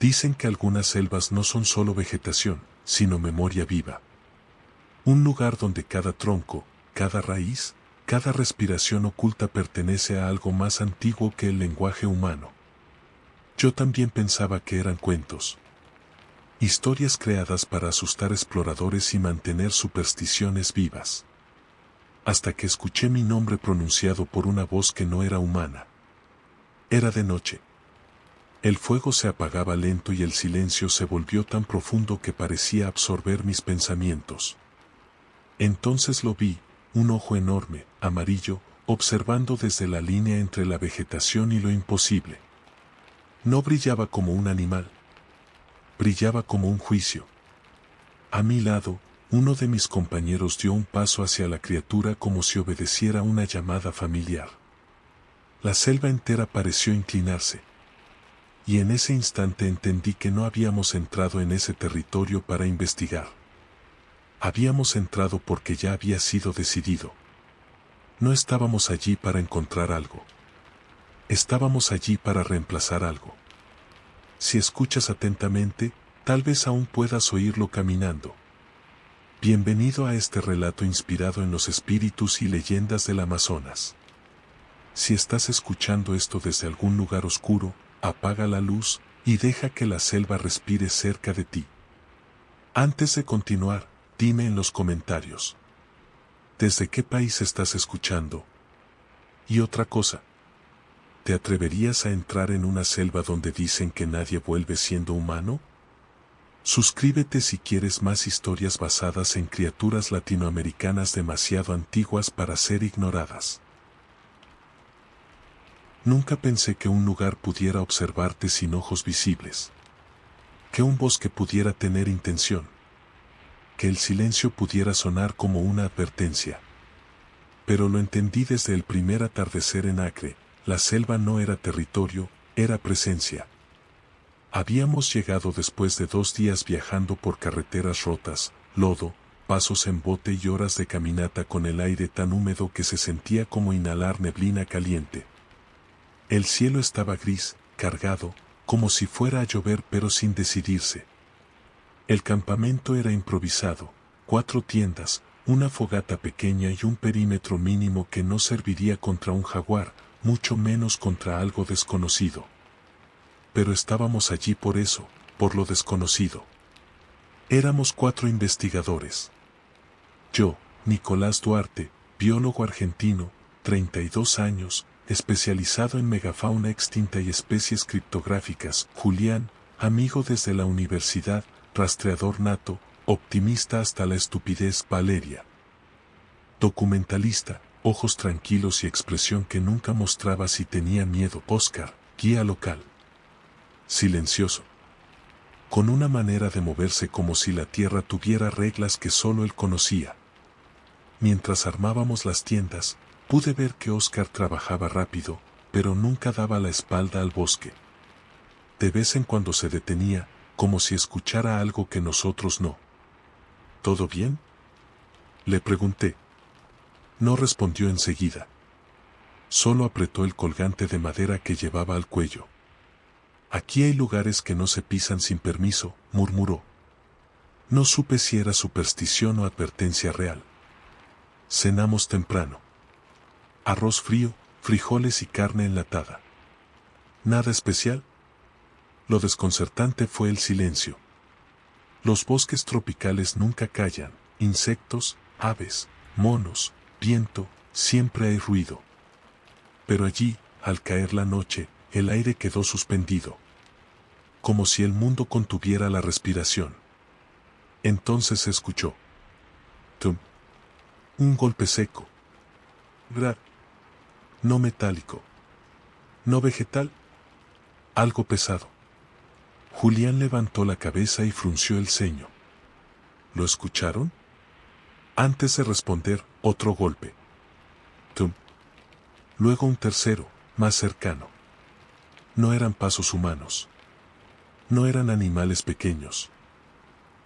Dicen que algunas selvas no son solo vegetación, sino memoria viva. Un lugar donde cada tronco, cada raíz, cada respiración oculta pertenece a algo más antiguo que el lenguaje humano. Yo también pensaba que eran cuentos. Historias creadas para asustar exploradores y mantener supersticiones vivas. Hasta que escuché mi nombre pronunciado por una voz que no era humana. Era de noche. El fuego se apagaba lento y el silencio se volvió tan profundo que parecía absorber mis pensamientos. Entonces lo vi, un ojo enorme, amarillo, observando desde la línea entre la vegetación y lo imposible. No brillaba como un animal. Brillaba como un juicio. A mi lado, uno de mis compañeros dio un paso hacia la criatura como si obedeciera una llamada familiar. La selva entera pareció inclinarse. Y en ese instante entendí que no habíamos entrado en ese territorio para investigar. Habíamos entrado porque ya había sido decidido. No estábamos allí para encontrar algo. Estábamos allí para reemplazar algo. Si escuchas atentamente, tal vez aún puedas oírlo caminando. Bienvenido a este relato inspirado en los espíritus y leyendas del Amazonas. Si estás escuchando esto desde algún lugar oscuro, apaga la luz y deja que la selva respire cerca de ti. Antes de continuar, dime en los comentarios. ¿Desde qué país estás escuchando? Y otra cosa. ¿Te atreverías a entrar en una selva donde dicen que nadie vuelve siendo humano? Suscríbete si quieres más historias basadas en criaturas latinoamericanas demasiado antiguas para ser ignoradas. Nunca pensé que un lugar pudiera observarte sin ojos visibles. Que un bosque pudiera tener intención. Que el silencio pudiera sonar como una advertencia. Pero lo entendí desde el primer atardecer en Acre. La selva no era territorio, era presencia. Habíamos llegado después de 2 días viajando por carreteras rotas, lodo, pasos en bote y horas de caminata con el aire tan húmedo que se sentía como inhalar neblina caliente. El cielo estaba gris, cargado, como si fuera a llover pero sin decidirse. El campamento era improvisado, 4 tiendas, una fogata pequeña y un perímetro mínimo que no serviría contra un jaguar, mucho menos contra algo desconocido. Pero estábamos allí por eso, por lo desconocido. Éramos 4 investigadores. Yo, Nicolás Duarte, biólogo argentino, 32 años, especializado en megafauna extinta y especies criptográficas. Julián, amigo desde la universidad, rastreador nato, optimista hasta la estupidez. Valeria, documentalista, ojos tranquilos y expresión que nunca mostraba si tenía miedo. Oscar, guía local. Silencioso. Con una manera de moverse como si la tierra tuviera reglas que solo él conocía. Mientras armábamos las tiendas, pude ver que Oscar trabajaba rápido, pero nunca daba la espalda al bosque. De vez en cuando se detenía, como si escuchara algo que nosotros no. ¿Todo bien?, le pregunté. No respondió enseguida. Solo apretó el colgante de madera que llevaba al cuello. Aquí hay lugares que no se pisan sin permiso, murmuró. No supe si era superstición o advertencia real. Cenamos temprano. Arroz frío, frijoles y carne enlatada. ¿Nada especial? Lo desconcertante fue el silencio. Los bosques tropicales nunca callan, insectos, aves, monos, viento, siempre hay ruido. Pero allí, al caer la noche, el aire quedó suspendido. Como si el mundo contuviera la respiración. Entonces se escuchó. Tum. Un golpe seco. Gra. No metálico. No vegetal. Algo pesado. Julián levantó la cabeza y frunció el ceño. ¿Lo escucharon? Antes de responder, otro golpe. Tum. Luego un tercero, más cercano. No eran pasos humanos. No eran animales pequeños.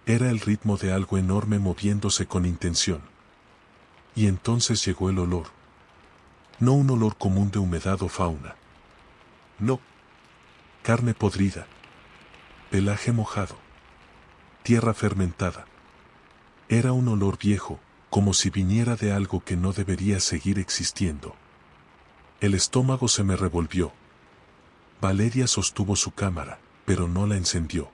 Era el ritmo de algo enorme moviéndose con intención. Y entonces llegó el olor. No un olor común de humedad o fauna. No. Carne podrida. pelaje mojado, tierra fermentada. Era un olor viejo, como si viniera de algo que no debería seguir existiendo. El estómago se me revolvió. Valeria sostuvo su cámara, pero no la encendió.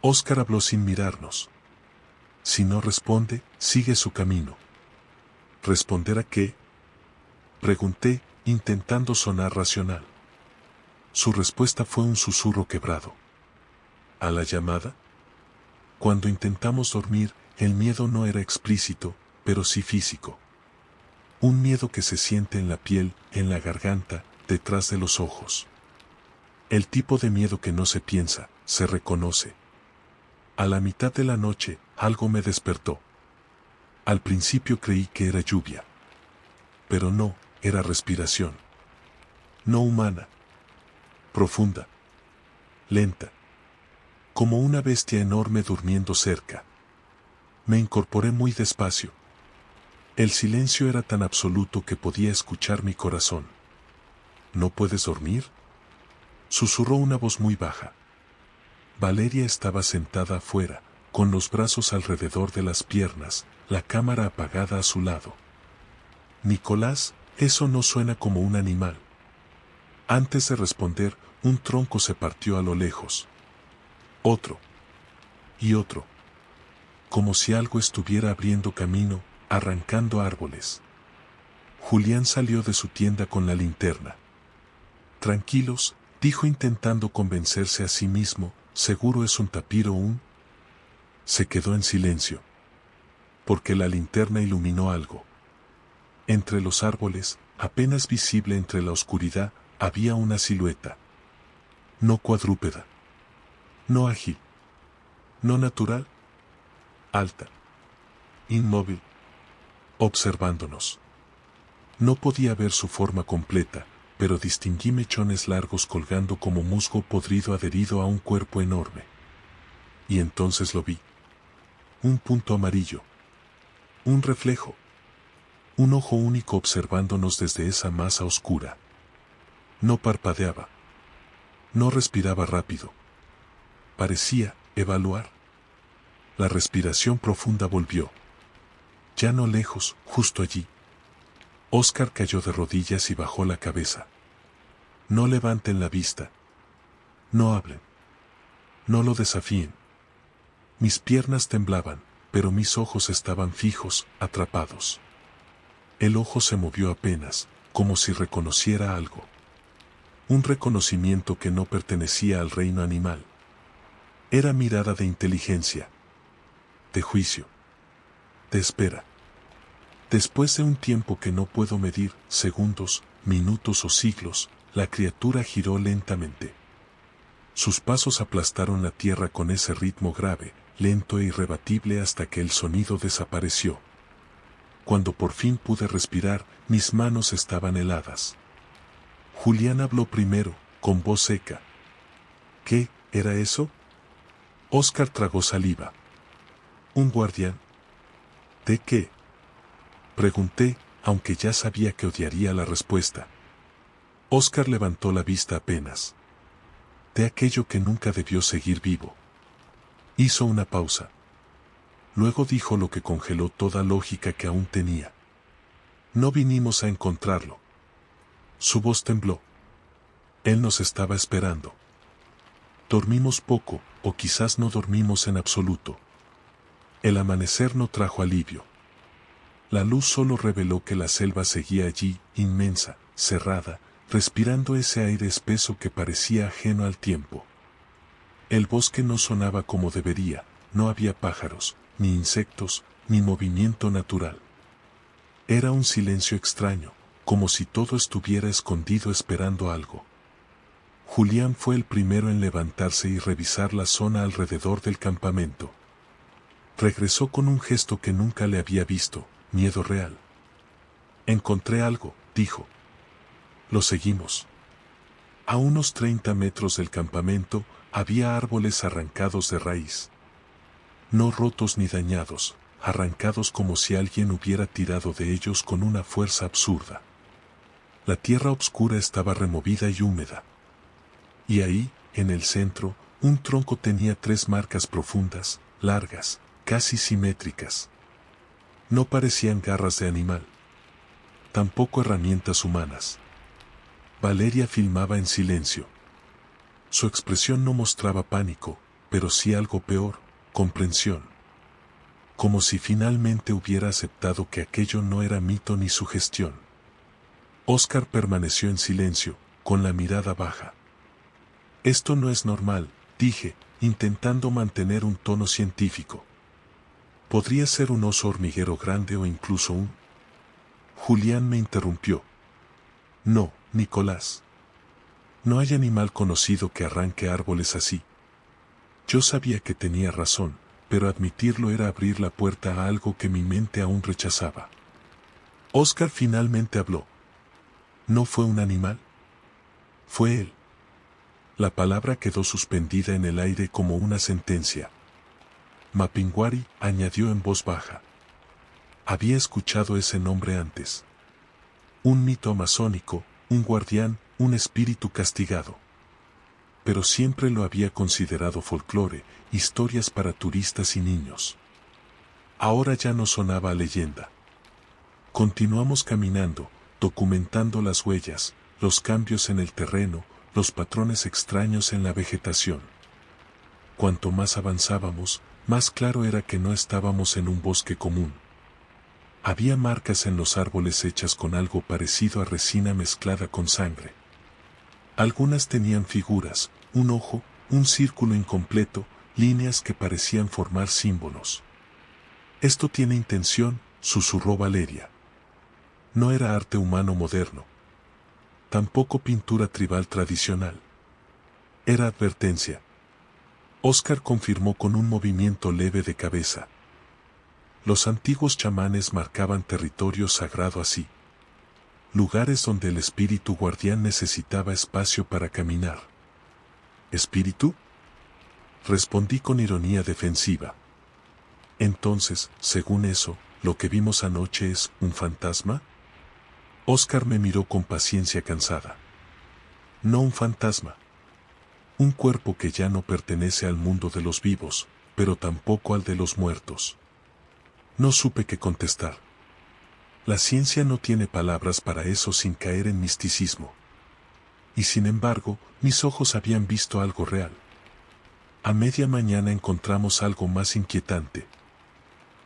Óscar habló sin mirarnos. Si no responde, sigue su camino. ¿Responder a qué? Pregunté, intentando sonar racional. Su respuesta fue un susurro quebrado. ¿A la llamada? Cuando intentamos dormir, el miedo no era explícito, pero sí físico. Un miedo que se siente en la piel, en la garganta, detrás de los ojos. El tipo de miedo que no se piensa, se reconoce. A la mitad de la noche, algo me despertó. Al principio creí que era lluvia. Pero no, era respiración. No humana. Profunda. Lenta. Como una bestia enorme durmiendo cerca. Me incorporé muy despacio. El silencio era tan absoluto que podía escuchar mi corazón. ¿No puedes dormir?, susurró una voz muy baja. Valeria estaba sentada afuera, con los brazos alrededor de las piernas, la cámara apagada a su lado. Nicolás, eso no suena como un animal. Antes de responder, un tronco se partió a lo lejos. Otro. Y otro. Como si algo estuviera abriendo camino, arrancando árboles. Julián salió de su tienda con la linterna. Tranquilos, dijo intentando convencerse a sí mismo, seguro es un tapir o un... Se quedó en silencio. Porque la linterna iluminó algo. Entre los árboles, apenas visible entre la oscuridad, había una silueta. No cuadrúpeda. No ágil. No natural. Alta. Inmóvil. Observándonos. No podía ver su forma completa, pero distinguí mechones largos colgando como musgo podrido adherido a un cuerpo enorme. Y entonces lo vi. Un punto amarillo. Un reflejo. Un ojo único observándonos desde esa masa oscura. No parpadeaba. No respiraba rápido. Parecía evaluar. La respiración profunda volvió. Ya no lejos, justo allí. Óscar cayó de rodillas y bajó la cabeza. No levanten la vista. No hablen. No lo desafíen. Mis piernas temblaban, pero mis ojos estaban fijos, atrapados. El ojo se movió apenas, como si reconociera algo. Un reconocimiento que no pertenecía al reino animal. Era mirada de inteligencia. De juicio. De espera. Después de un tiempo que no puedo medir, segundos, minutos o siglos, la criatura giró lentamente. Sus pasos aplastaron la tierra con ese ritmo grave, lento e irrebatible hasta que el sonido desapareció. Cuando por fin pude respirar, mis manos estaban heladas. Julián habló primero, con voz seca. ¿Qué era eso? Óscar tragó saliva. ¿Un guardián? ¿De qué? Pregunté, aunque ya sabía que odiaría la respuesta. Óscar levantó la vista apenas. De aquello que nunca debió seguir vivo. Hizo una pausa. Luego dijo lo que congeló toda lógica que aún tenía. No vinimos a encontrarlo. Su voz tembló. Él nos estaba esperando. Dormimos poco, o quizás no dormimos en absoluto. El amanecer no trajo alivio. La luz solo reveló que la selva seguía allí, inmensa, cerrada, respirando ese aire espeso que parecía ajeno al tiempo. El bosque no sonaba como debería, no había pájaros, ni insectos, ni movimiento natural. Era un silencio extraño, como si todo estuviera escondido esperando algo. Julián fue el primero en levantarse y revisar la zona alrededor del campamento. Regresó con un gesto que nunca le había visto. Miedo real. Encontré algo, dijo. Lo seguimos. A unos 30 metros del campamento, había árboles arrancados de raíz. No rotos ni dañados, arrancados como si alguien hubiera tirado de ellos con una fuerza absurda. La tierra oscura estaba removida y húmeda. Y ahí, en el centro, Un tronco tenía 3 marcas profundas, largas, casi simétricas. No parecían garras de animal. Tampoco herramientas humanas. Valeria filmaba en silencio. Su expresión no mostraba pánico, pero sí algo peor, comprensión. Como si finalmente hubiera aceptado que aquello no era mito ni sugestión. Oscar permaneció en silencio, con la mirada baja. Esto no es normal, dije, intentando mantener un tono científico. Podría ser un oso hormiguero grande o incluso un... Julián me interrumpió. No, Nicolás. No hay animal conocido que arranque árboles así. Yo sabía que tenía razón, pero admitirlo era abrir la puerta a algo que mi mente aún rechazaba. Oscar finalmente habló. ¿No fue un animal? Fue él. La palabra quedó suspendida en el aire como una sentencia. Mapinguari, añadió en voz baja. Había escuchado ese nombre antes. Un mito amazónico, un guardián, un espíritu castigado. Pero siempre lo había considerado folclore, historias para turistas y niños. Ahora ya no sonaba a leyenda. Continuamos caminando, documentando las huellas, los cambios en el terreno, los patrones extraños en la vegetación. Cuanto más avanzábamos, más claro era que no estábamos en un bosque común. Había marcas en los árboles hechas con algo parecido a resina mezclada con sangre. Algunas tenían figuras, un ojo, un círculo incompleto, líneas que parecían formar símbolos. Esto tiene intención, susurró Valeria. No era arte humano moderno. Tampoco pintura tribal tradicional. Era advertencia. Oscar confirmó con un movimiento leve de cabeza. Los antiguos chamanes marcaban territorio sagrado así. Lugares donde el espíritu guardián necesitaba espacio para caminar. ¿Espíritu? Respondí con ironía defensiva. Entonces, según eso, ¿lo que vimos anoche es un fantasma? Oscar me miró con paciencia cansada. No un fantasma. Un cuerpo que ya no pertenece al mundo de los vivos, pero tampoco al de los muertos. No supe qué contestar. La ciencia no tiene palabras para eso sin caer en misticismo. Y sin embargo, mis ojos habían visto algo real. A media mañana encontramos algo más inquietante.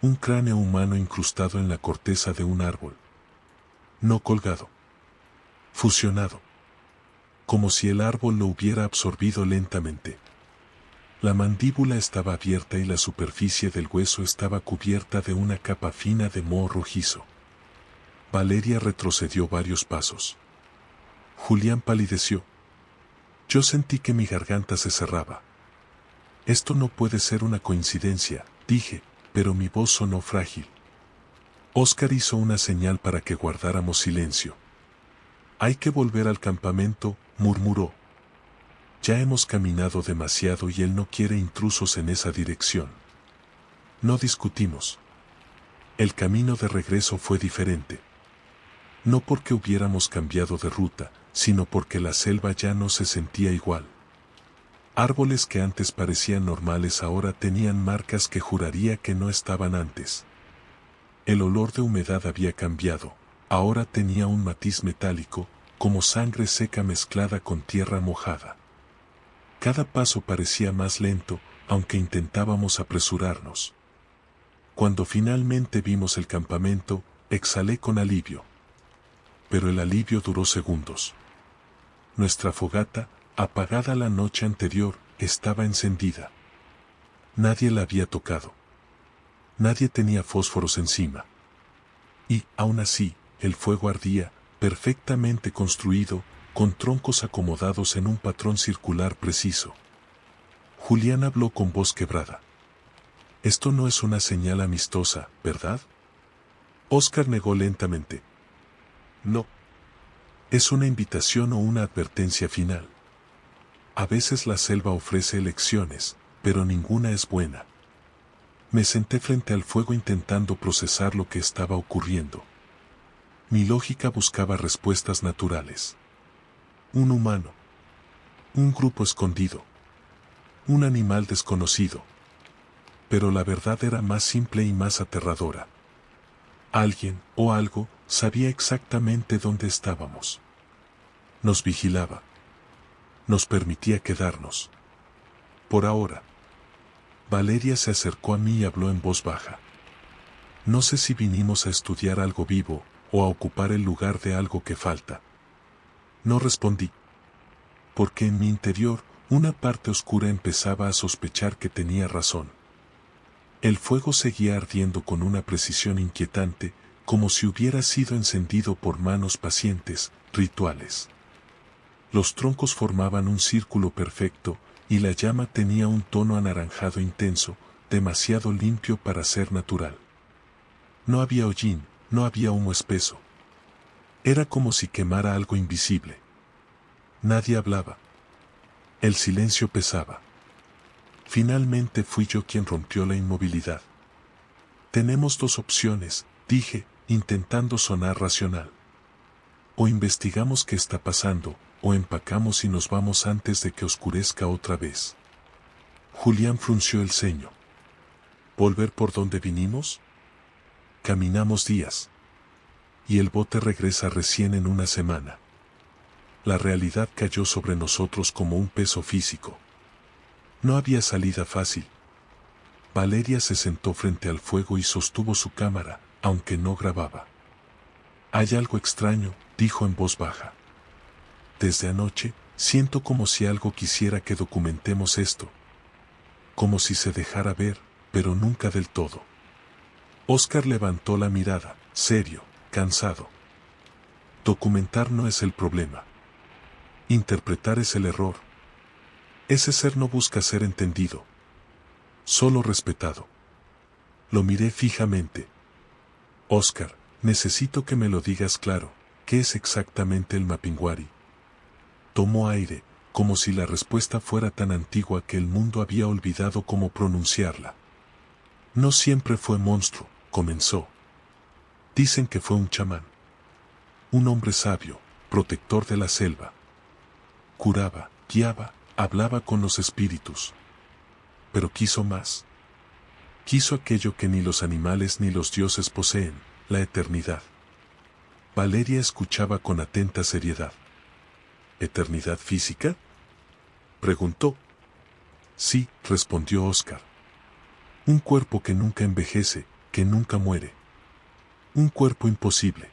Un cráneo humano incrustado en la corteza de un árbol. No colgado. Fusionado. Como si el árbol lo hubiera absorbido lentamente. La mandíbula estaba abierta y la superficie del hueso estaba cubierta de una capa fina de moho rojizo. Valeria retrocedió varios pasos. Julián palideció. Yo sentí que mi garganta se cerraba. Esto no puede ser una coincidencia, dije, pero mi voz sonó frágil. Oscar hizo una señal para que guardáramos silencio. Hay que volver al campamento, murmuró. Ya hemos caminado demasiado y él no quiere intrusos en esa dirección. No discutimos. El camino de regreso fue diferente. No porque hubiéramos cambiado de ruta, sino porque la selva ya no se sentía igual. Árboles que antes parecían normales ahora tenían marcas que juraría que no estaban antes. El olor de humedad había cambiado, ahora tenía un matiz metálico, como sangre seca mezclada con tierra mojada. Cada paso parecía más lento, aunque intentábamos apresurarnos. Cuando finalmente vimos el campamento, exhalé con alivio. Pero el alivio duró segundos. Nuestra fogata, apagada la noche anterior, estaba encendida. Nadie la había tocado. Nadie tenía fósforos encima. Y, aún así, el fuego ardía, perfectamente construido, con troncos acomodados en un patrón circular preciso. Julián habló con voz quebrada. Esto no es una señal amistosa, ¿verdad? Oscar negó lentamente. No. Es una invitación o una advertencia final. A veces la selva ofrece elecciones, pero ninguna es buena. Me senté frente al fuego intentando procesar lo que estaba ocurriendo. Mi lógica buscaba respuestas naturales. Un humano. Un grupo escondido. un animal desconocido. Pero la verdad era más simple y más aterradora. Alguien, o algo, sabía exactamente dónde estábamos. Nos vigilaba. Nos permitía quedarnos. Por ahora. Valeria se acercó a mí y habló en voz baja. No sé si vinimos a estudiar algo vivo, o a ocupar el lugar de algo que falta. No respondí. Porque en mi interior, una parte oscura empezaba a sospechar que tenía razón. El fuego seguía ardiendo con una precisión inquietante, como si hubiera sido encendido por manos pacientes, rituales. Los troncos formaban un círculo perfecto, y la llama tenía un tono anaranjado intenso, demasiado limpio para ser natural. No había hollín, no había humo espeso. Era como si quemara algo invisible. Nadie hablaba. El silencio pesaba. Finalmente fui yo quien rompió la inmovilidad. Tenemos dos opciones, dije, intentando sonar racional. O investigamos qué está pasando, o empacamos y nos vamos antes de que oscurezca otra vez. Julián frunció el ceño. ¿Volver por donde vinimos? Caminamos días. Y el bote regresa recién en una semana. La realidad cayó sobre nosotros como un peso físico. No había salida fácil. Valeria se sentó frente al fuego y sostuvo su cámara, aunque no grababa. Hay algo extraño, dijo en voz baja. Desde anoche, siento como si algo quisiera que documentemos esto. Como si se dejara ver, pero nunca del todo. Oscar levantó la mirada, serio, cansado. Documentar no es el problema. Interpretar es el error. Ese ser no busca ser entendido. Solo respetado. Lo miré fijamente. Oscar, necesito que me lo digas claro, ¿qué es exactamente el Mapinguari? Tomó aire, como si la respuesta fuera tan antigua que el mundo había olvidado cómo pronunciarla. No siempre fue monstruo, comenzó. Dicen que fue un chamán. Un hombre sabio, protector de la selva. Curaba, guiaba, hablaba con los espíritus. Pero quiso más. Quiso aquello que ni los animales ni los dioses poseen, la eternidad. Valeria escuchaba con atenta seriedad. ¿Eternidad física? Preguntó. Sí, respondió Oscar. Un cuerpo que nunca envejece, que nunca muere. Un cuerpo imposible.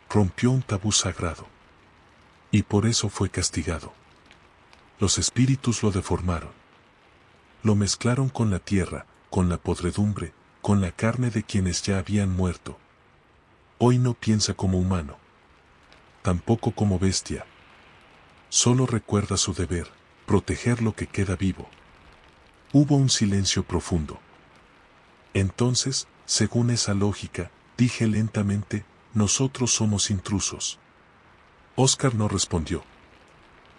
Rompió un tabú sagrado. Y por eso fue castigado. Los espíritus lo deformaron. Lo mezclaron con la tierra, con la podredumbre, con la carne de quienes ya habían muerto. Hoy no piensa como humano. Tampoco como bestia. Solo recuerda su deber, proteger lo que queda vivo. Hubo un silencio profundo. Entonces, según esa lógica, dije lentamente, nosotros somos intrusos. Oscar no respondió.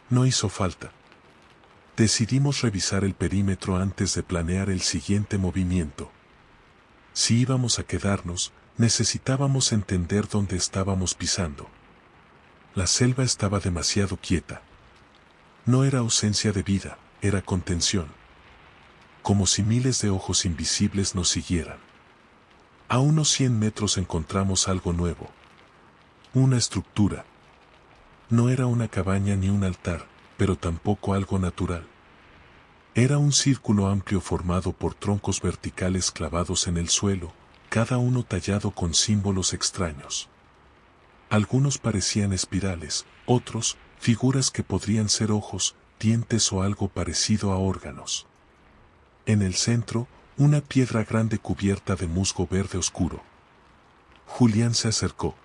No hizo falta. Decidimos revisar el perímetro antes de planear el siguiente movimiento. Si íbamos a quedarnos, necesitábamos entender dónde estábamos pisando. La selva estaba demasiado quieta. No era ausencia de vida, era contención. Como si miles de ojos invisibles nos siguieran. A unos 100 metros encontramos algo nuevo. Una estructura. No era una cabaña ni un altar, pero tampoco algo natural. Era un círculo amplio formado por troncos verticales clavados en el suelo, cada uno tallado con símbolos extraños. Algunos parecían espirales, otros, figuras que podrían ser ojos, dientes o algo parecido a órganos. En el centro, una piedra grande cubierta de musgo verde oscuro. Julián se acercó.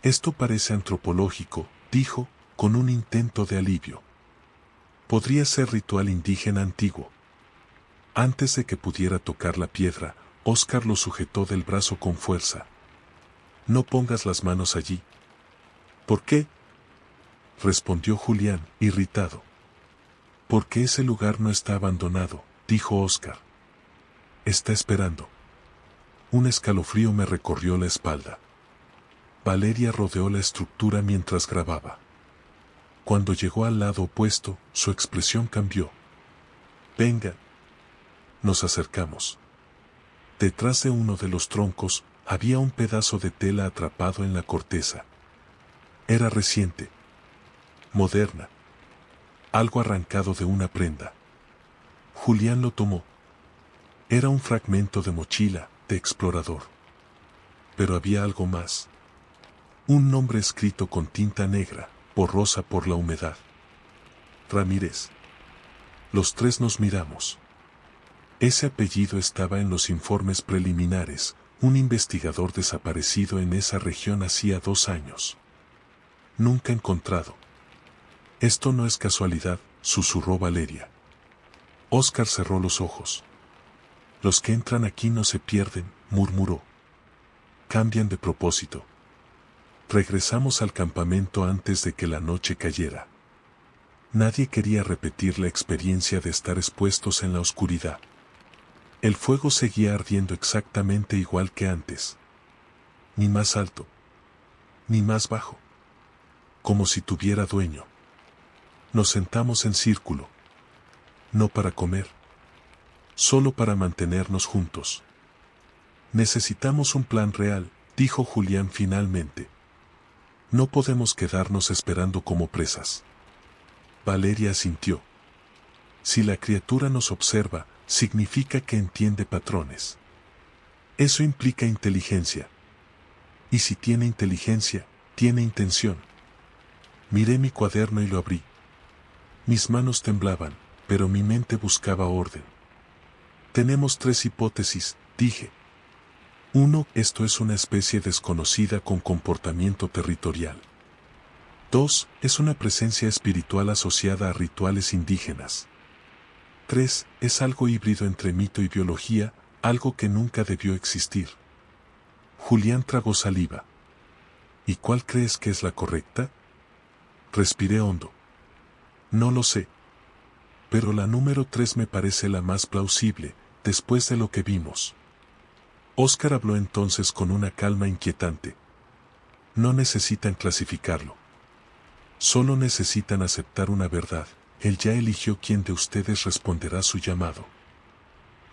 Esto parece antropológico, dijo, con un intento de alivio. Podría ser ritual indígena antiguo. Antes de que pudiera tocar la piedra, Oscar lo sujetó del brazo con fuerza. No pongas las manos allí. ¿Por qué? Respondió Julián, irritado. Porque ese lugar no está abandonado, dijo Oscar. Está esperando. Un escalofrío me recorrió la espalda. Valeria rodeó la estructura mientras grababa. Cuando llegó al lado opuesto, su expresión cambió. Venga. Nos acercamos. Detrás de uno de los troncos había un pedazo de tela atrapado en la corteza. Era reciente, moderna, algo arrancado de una prenda. Julián lo tomó. Era un fragmento de mochila, de explorador. Pero había algo más. Un nombre escrito con tinta negra, borrosa por la humedad. Ramírez. Los tres nos miramos. Ese apellido estaba en los informes preliminares, un investigador desaparecido en esa región hacía 2 años. Nunca encontrado. Esto no es casualidad, susurró Valeria. Óscar cerró los ojos. Los que entran aquí no se pierden, murmuró. Cambian de propósito. Regresamos al campamento antes de que la noche cayera. Nadie quería repetir la experiencia de estar expuestos en la oscuridad. El fuego seguía ardiendo exactamente igual que antes. Ni más alto, ni más bajo. Como si tuviera dueño. Nos sentamos en círculo. No para comer. Solo para mantenernos juntos. Necesitamos un plan real, dijo Julián finalmente. No podemos quedarnos esperando como presas. Valeria asintió. Si la criatura nos observa, significa que entiende patrones. Eso implica inteligencia. Y si tiene inteligencia, tiene intención. Miré mi cuaderno y lo abrí. Mis manos temblaban, pero mi mente buscaba orden. Tenemos 3 hipótesis, dije. 1. Esto es una especie desconocida con comportamiento territorial. 2. Es una presencia espiritual asociada a rituales indígenas. 3. Es algo híbrido entre mito y biología, algo que nunca debió existir. Julián tragó saliva. ¿Y cuál crees que es la correcta? Respiré hondo. No lo sé. Pero la número 3 me parece la más plausible, después de lo que vimos. Óscar habló entonces con una calma inquietante. No necesitan clasificarlo. Solo necesitan aceptar una verdad. Él ya eligió quién de ustedes responderá su llamado.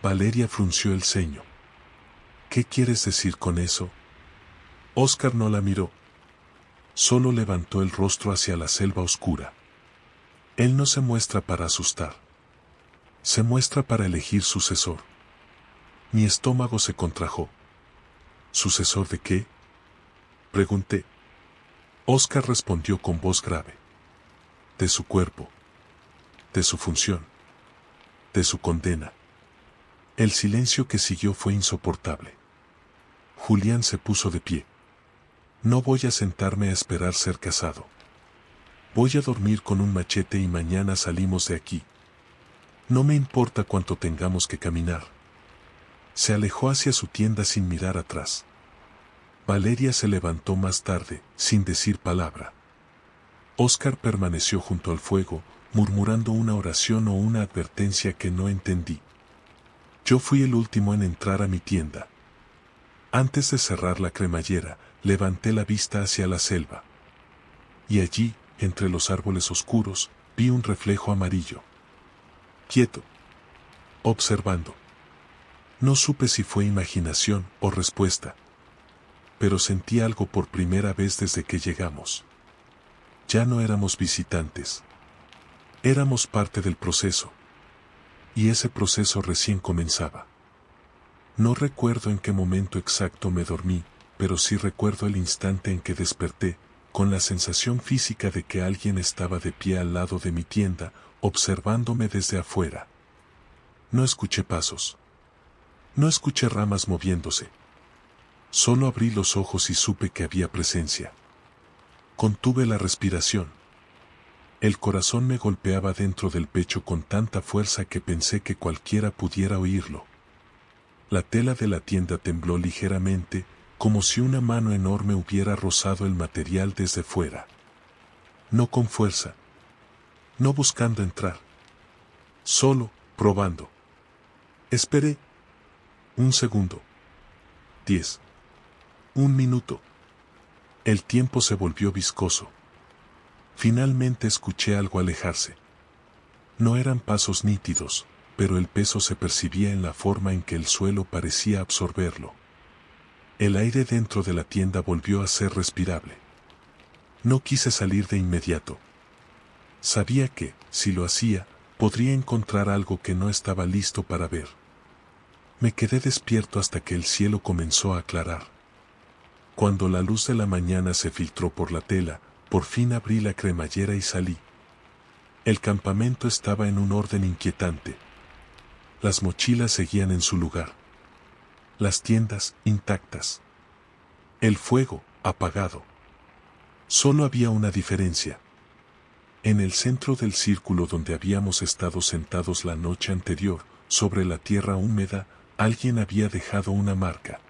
Valeria frunció el ceño. ¿Qué quieres decir con eso? Óscar no la miró. Solo levantó el rostro hacia la selva oscura. Él no se muestra para asustar. Se muestra para elegir sucesor. Mi estómago se contrajo. ¿Sucesor de qué? Pregunté. Óscar respondió con voz grave. De su cuerpo. De su función. De su condena. El silencio que siguió fue insoportable. Julián se puso de pie. No voy a sentarme a esperar ser casado. Voy a dormir con un machete y mañana salimos de aquí. No me importa cuánto tengamos que caminar. Se alejó hacia su tienda sin mirar atrás. Valeria se levantó más tarde, sin decir palabra. Óscar permaneció junto al fuego, murmurando una oración o una advertencia que no entendí. Yo fui el último en entrar a mi tienda. Antes de cerrar la cremallera, levanté la vista hacia la selva. Y allí, entre los árboles oscuros, vi un reflejo amarillo. Quieto. Observando. No supe si fue imaginación o respuesta. Pero sentí algo por primera vez desde que llegamos. Ya no éramos visitantes. Éramos parte del proceso. Y ese proceso recién comenzaba. No recuerdo en qué momento exacto me dormí, pero sí recuerdo el instante en que desperté, con la sensación física de que alguien estaba de pie al lado de mi tienda, observándome desde afuera. No escuché pasos. No escuché ramas moviéndose. Solo abrí los ojos y supe que había presencia. Contuve la respiración. El corazón me golpeaba dentro del pecho con tanta fuerza que pensé que cualquiera pudiera oírlo. La tela de la tienda tembló ligeramente, como si una mano enorme hubiera rozado el material desde fuera. No con fuerza. No buscando entrar. Solo, probando. Esperé. 1 segundo. 10. 1 minuto. El tiempo se volvió viscoso. Finalmente escuché algo alejarse. No eran pasos nítidos, pero el peso se percibía en la forma en que el suelo parecía absorberlo. El aire dentro de la tienda volvió a ser respirable. No quise salir de inmediato. Sabía que, si lo hacía, podría encontrar algo que no estaba listo para ver. Me quedé despierto hasta que el cielo comenzó a aclarar. Cuando la luz de la mañana se filtró por la tela, por fin abrí la cremallera y salí. El campamento estaba en un orden inquietante. Las mochilas seguían en su lugar. Las tiendas, intactas. El fuego, apagado. Solo había una diferencia. En el centro del círculo donde habíamos estado sentados la noche anterior, sobre la tierra húmeda, alguien había dejado una marca.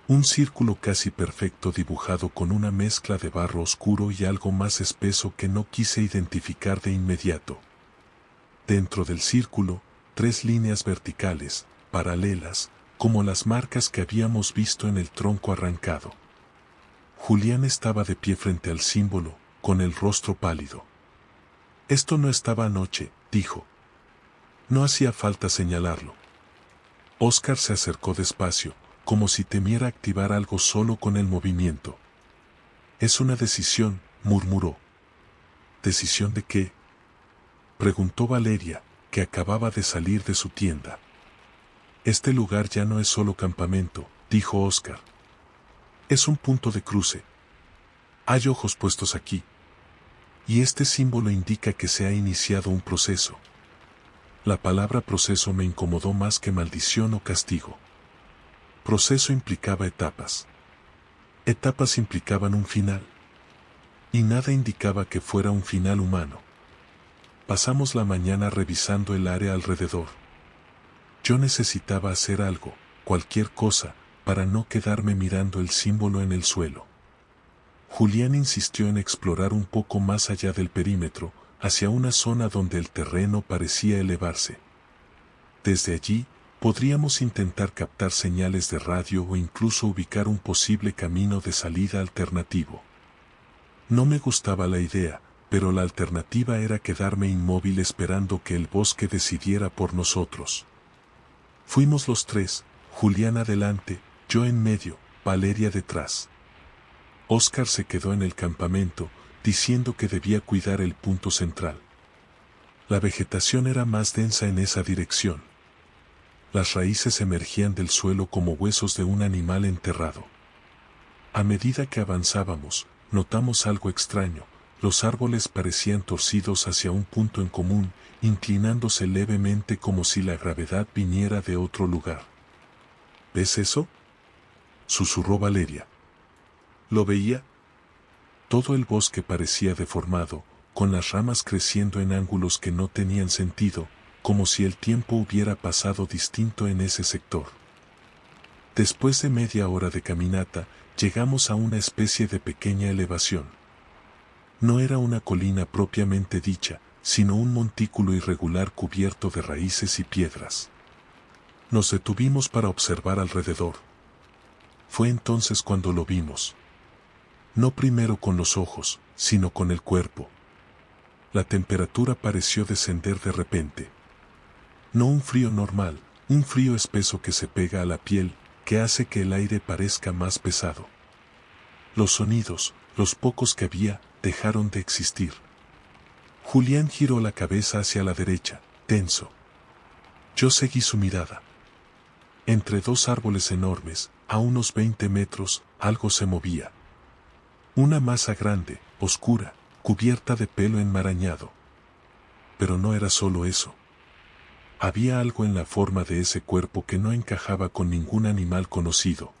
Un círculo casi perfecto dibujado con una mezcla de barro oscuro y algo más espeso que no quise identificar de inmediato. Dentro del círculo, 3 líneas verticales, paralelas, como las marcas que habíamos visto en el tronco arrancado. Julián estaba de pie frente al símbolo, con el rostro pálido. Esto no estaba anoche, dijo. No hacía falta señalarlo. Óscar se acercó despacio, como si temiera activar algo solo con el movimiento. Es una decisión, murmuró. ¿Decisión de qué?, preguntó Valeria, que acababa de salir de su tienda. Este lugar ya no es solo campamento, dijo Óscar. Es un punto de cruce. Hay ojos puestos aquí. Y este símbolo indica que se ha iniciado un proceso. La palabra proceso me incomodó más que maldición o castigo. Proceso implicaba etapas. Etapas implicaban un final. Y nada indicaba que fuera un final humano. Pasamos la mañana revisando el área alrededor. Yo necesitaba hacer algo, cualquier cosa, para no quedarme mirando el símbolo en el suelo. Julián insistió en explorar un poco más allá del perímetro, hacia una zona donde el terreno parecía elevarse. Desde allí, podríamos intentar captar señales de radio o incluso ubicar un posible camino de salida alternativo. No me gustaba la idea, pero la alternativa era quedarme inmóvil esperando que el bosque decidiera por nosotros. Fuimos los 3, Julián adelante, yo en medio, Valeria detrás. Óscar se quedó en el campamento, diciendo que debía cuidar el punto central. La vegetación era más densa en esa dirección. Las raíces emergían del suelo como huesos de un animal enterrado. A medida que avanzábamos, notamos algo extraño. Los árboles parecían torcidos hacia un punto en común, inclinándose levemente como si la gravedad viniera de otro lugar. ¿Ves eso?, susurró Valeria. ¿Lo veía? Todo el bosque parecía deformado, con las ramas creciendo en ángulos que no tenían sentido, como si el tiempo hubiera pasado distinto en ese sector. Después de media hora de caminata, llegamos a una especie de pequeña elevación. No era una colina propiamente dicha, sino un montículo irregular cubierto de raíces y piedras. Nos detuvimos para observar alrededor. Fue entonces cuando lo vimos. No primero con los ojos, sino con el cuerpo. La temperatura pareció descender de repente. No un frío normal, un frío espeso que se pega a la piel, que hace que el aire parezca más pesado. Los sonidos, los pocos que había, dejaron de existir. Julián giró la cabeza hacia la derecha, tenso. Yo seguí su mirada. Entre 2 árboles enormes, a unos 20 metros, algo se movía. Una masa grande, oscura, cubierta de pelo enmarañado. Pero no era solo eso. Había algo en la forma de ese cuerpo que no encajaba con ningún animal conocido.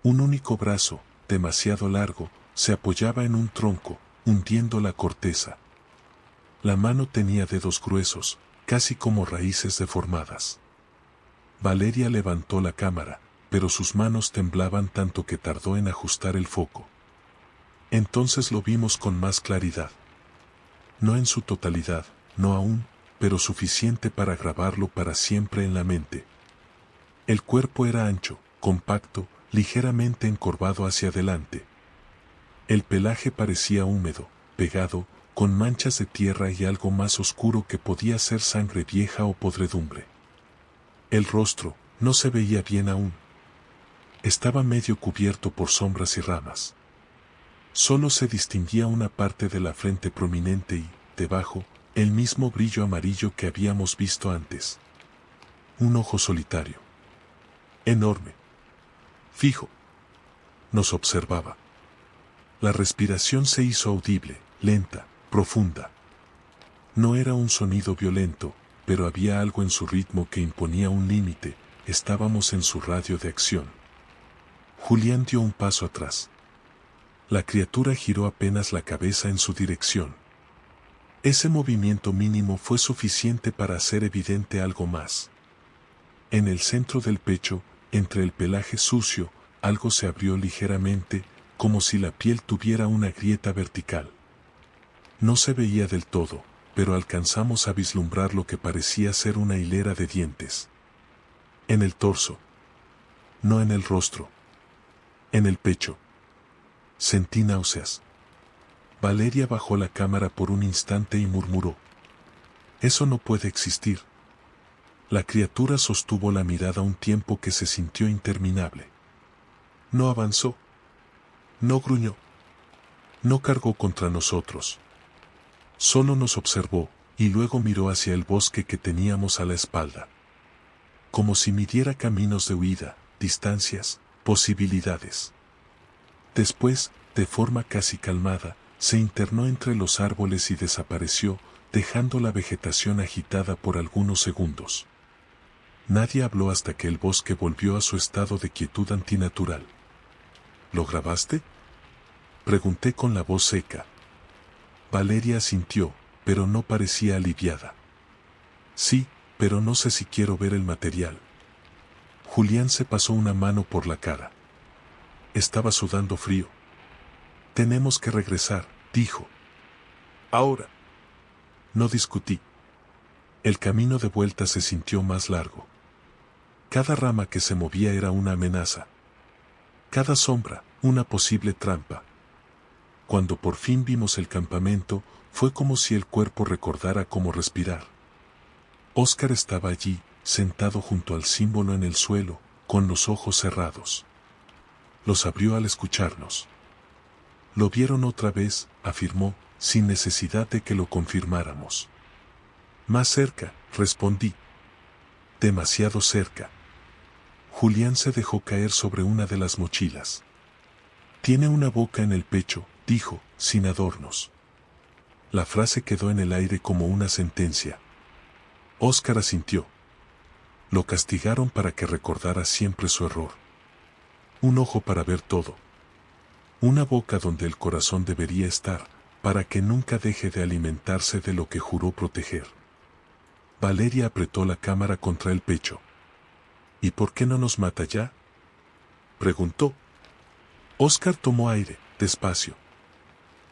Un único brazo, demasiado largo, se apoyaba en un tronco, hundiendo la corteza. La mano tenía dedos gruesos, casi como raíces deformadas. Valeria levantó la cámara, pero sus manos temblaban tanto que tardó en ajustar el foco. Entonces lo vimos con más claridad. No en su totalidad, no aún, pero suficiente para grabarlo para siempre en la mente. El cuerpo era ancho, compacto, ligeramente encorvado hacia adelante. El pelaje parecía húmedo, pegado, con manchas de tierra y algo más oscuro que podía ser sangre vieja o podredumbre. El rostro no se veía bien aún. Estaba medio cubierto por sombras y ramas. Solo se distinguía una parte de la frente prominente y, debajo, el mismo brillo amarillo que habíamos visto antes. Un ojo solitario. Enorme. Fijo. Nos observaba. La respiración se hizo audible, lenta, profunda. No era un sonido violento, pero había algo en su ritmo que imponía un límite. Estábamos en su radio de acción. Julián dio un paso atrás. La criatura giró apenas la cabeza en su dirección. Ese movimiento mínimo fue suficiente para hacer evidente algo más. En el centro del pecho, entre el pelaje sucio, algo se abrió ligeramente, como si la piel tuviera una grieta vertical. No se veía del todo, pero alcanzamos a vislumbrar lo que parecía ser una hilera de dientes. En el torso. No en el rostro. En el pecho. Sentí náuseas. Valeria bajó la cámara por un instante y murmuró: «Eso no puede existir». La criatura sostuvo la mirada un tiempo que se sintió interminable. No avanzó. No gruñó. No cargó contra nosotros. Solo nos observó, y luego miró hacia el bosque que teníamos a la espalda. Como si midiera caminos de huida, distancias, posibilidades. Después, de forma casi calmada, se internó entre los árboles y desapareció, dejando la vegetación agitada por algunos segundos. Nadie habló hasta que el bosque volvió a su estado de quietud antinatural. ¿Lo grabaste?, pregunté con la voz seca. Valeria asintió, pero no parecía aliviada. Sí, pero no sé si quiero ver el material. Julián se pasó una mano por la cara. Estaba sudando frío. Tenemos que regresar, dijo. Ahora. No discutí. El camino de vuelta se sintió más largo. Cada rama que se movía era una amenaza. Cada sombra, una posible trampa. Cuando por fin vimos el campamento, fue como si el cuerpo recordara cómo respirar. Óscar estaba allí, sentado junto al símbolo en el suelo, con los ojos cerrados. Los abrió al escucharnos. Lo vieron otra vez, afirmó, sin necesidad de que lo confirmáramos. Más cerca, respondí. Demasiado cerca. Julián se dejó caer sobre una de las mochilas. Tiene una boca en el pecho, dijo, sin adornos. La frase quedó en el aire como una sentencia. Óscar asintió. Lo castigaron para que recordara siempre su error. Un ojo para ver todo. Una boca donde el corazón debería estar, para que nunca deje de alimentarse de lo que juró proteger. Valeria apretó la cámara contra el pecho. ¿Y por qué no nos mata ya?, preguntó. Óscar tomó aire, despacio.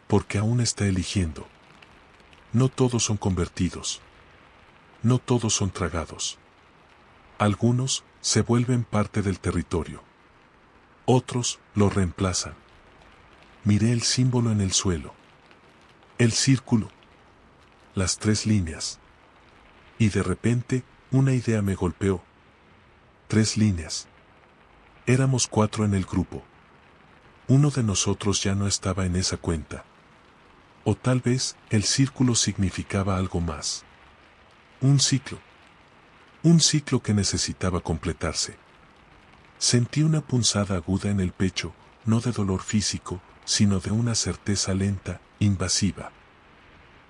Porque aún está eligiendo. No todos son convertidos. No todos son tragados. Algunos se vuelven parte del territorio. Otros lo reemplazan. Miré el símbolo en el suelo. El círculo. Las 3 líneas. Y de repente, una idea me golpeó. 3 líneas. Éramos 4 en el grupo. Uno de nosotros ya no estaba en esa cuenta. O tal vez, el círculo significaba algo más. Un ciclo. Un ciclo que necesitaba completarse. Sentí una punzada aguda en el pecho, no de dolor físico, sino de una certeza lenta, invasiva.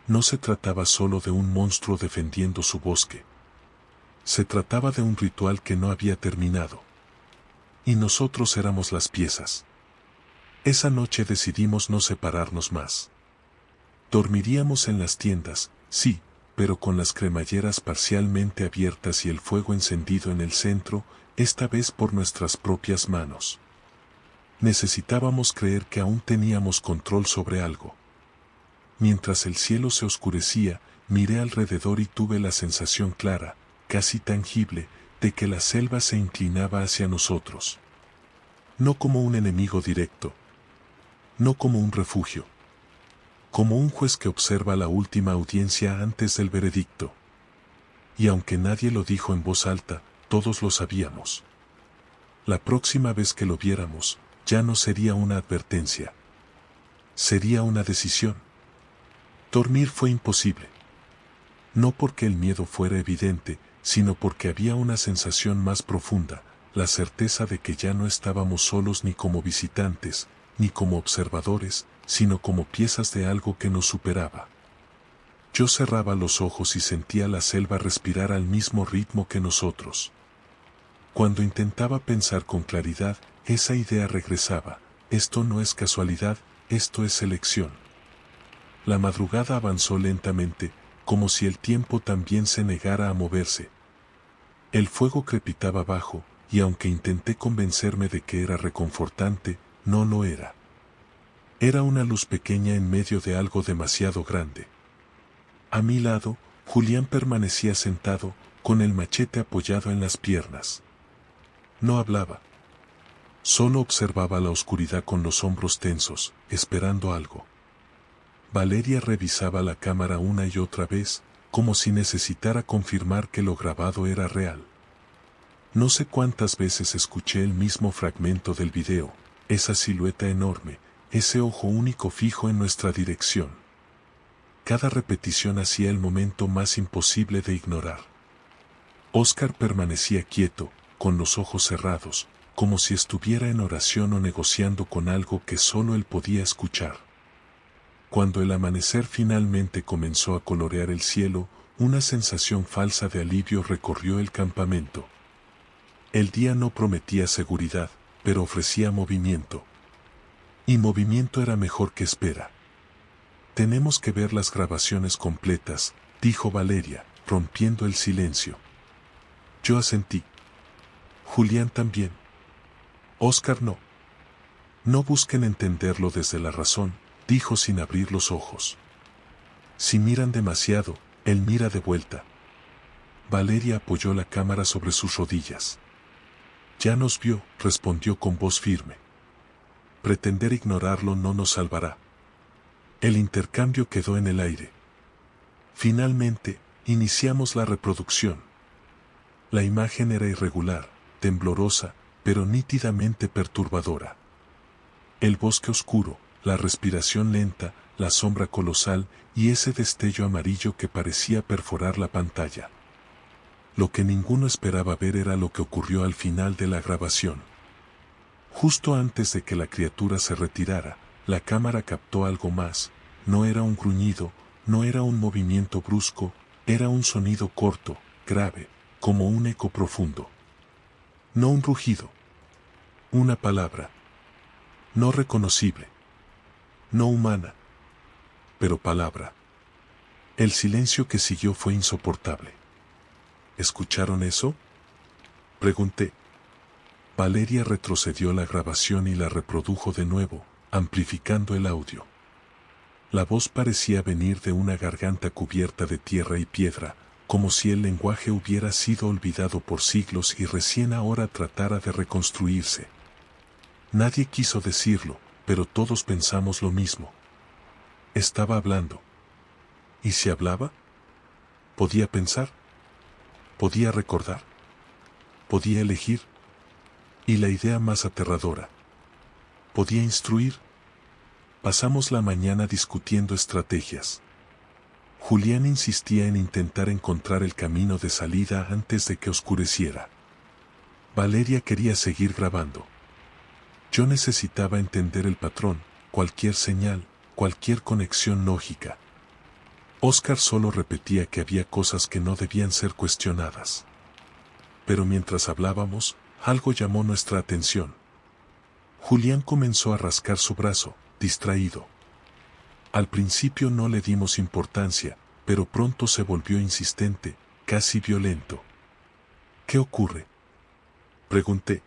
No se trataba solo de un monstruo defendiendo su bosque. Se trataba de un ritual que no había terminado. Y nosotros éramos las piezas. Esa noche decidimos no separarnos más. Dormiríamos en las tiendas, sí, pero con las cremalleras parcialmente abiertas y el fuego encendido en el centro, esta vez por nuestras propias manos. Necesitábamos creer que aún teníamos control sobre algo. Mientras el cielo se oscurecía, miré alrededor y tuve la sensación clara, casi tangible, de que la selva se inclinaba hacia nosotros. No como un enemigo directo. No como un refugio. como un juez que observa la última audiencia antes del veredicto. Y aunque nadie lo dijo en voz alta, todos lo sabíamos. La próxima vez que lo viéramos, ya no sería una advertencia. Sería una decisión. Dormir fue imposible. No porque el miedo fuera evidente, sino porque había una sensación más profunda, la certeza de que ya no estábamos solos ni como visitantes, ni como observadores, sino como piezas de algo que nos superaba. Yo cerraba los ojos y sentía la selva respirar al mismo ritmo que nosotros. Cuando intentaba pensar con claridad, esa idea regresaba: esto no es casualidad, esto es selección. La madrugada avanzó lentamente, como si el tiempo también se negara a moverse. El fuego crepitaba abajo, y aunque intenté convencerme de que era reconfortante, no lo era. Era una luz pequeña en medio de algo demasiado grande. A mi lado, Julián permanecía sentado, con el machete apoyado en las piernas. No hablaba. Solo observaba la oscuridad con los hombros tensos, esperando algo. Valeria revisaba la cámara una y otra vez, como si necesitara confirmar que lo grabado era real. No sé cuántas veces escuché el mismo fragmento del video, esa silueta enorme, ese ojo único fijo en nuestra dirección. Cada repetición hacía el momento más imposible de ignorar. Oscar permanecía quieto, con los ojos cerrados, como si estuviera en oración o negociando con algo que solo él podía escuchar. Cuando el amanecer finalmente comenzó a colorear el cielo, una sensación falsa de alivio recorrió el campamento. El día no prometía seguridad, pero ofrecía movimiento. Y movimiento era mejor que espera. Tenemos que ver las grabaciones completas, dijo Valeria, rompiendo el silencio. Yo asentí. Julián también. Oscar no. No busquen entenderlo desde la razón, dijo sin abrir los ojos. Si miran demasiado, él mira de vuelta. Valeria apoyó la cámara sobre sus rodillas. Ya nos vio, respondió con voz firme. Pretender ignorarlo no nos salvará. El intercambio quedó en el aire. Finalmente, iniciamos la reproducción. La imagen era irregular, temblorosa, pero nítidamente perturbadora. El bosque oscuro, la respiración lenta, la sombra colosal y ese destello amarillo que parecía perforar la pantalla. Lo que ninguno esperaba ver era lo que ocurrió al final de la grabación. Justo antes de que la criatura se retirara, la cámara captó algo más. No era un gruñido, no era un movimiento brusco, era un sonido corto, grave, como un eco profundo. No un rugido. Una palabra. No reconocible. No humana. Pero palabra. El silencio que siguió fue insoportable. ¿Escucharon eso?, pregunté. Valeria retrocedió la grabación y la reprodujo de nuevo, amplificando el audio. La voz parecía venir de una garganta cubierta de tierra y piedra, como si el lenguaje hubiera sido olvidado por siglos y recién ahora tratara de reconstruirse. Nadie quiso decirlo, pero todos pensamos lo mismo. Estaba hablando. ¿Y si hablaba? ¿Podía pensar? ¿Podía recordar? ¿Podía elegir? Y la idea más aterradora. ¿Podía instruir? Pasamos la mañana discutiendo estrategias. Julián insistía en intentar encontrar el camino de salida antes de que oscureciera. Valeria quería seguir grabando. Yo necesitaba entender el patrón, cualquier señal, cualquier conexión lógica. Oscar solo repetía que había cosas que no debían ser cuestionadas. Pero mientras hablábamos, algo llamó nuestra atención. Julián comenzó a rascar su brazo, distraído. Al principio no le dimos importancia, pero pronto se volvió insistente, casi violento. ¿Qué ocurre?, pregunté.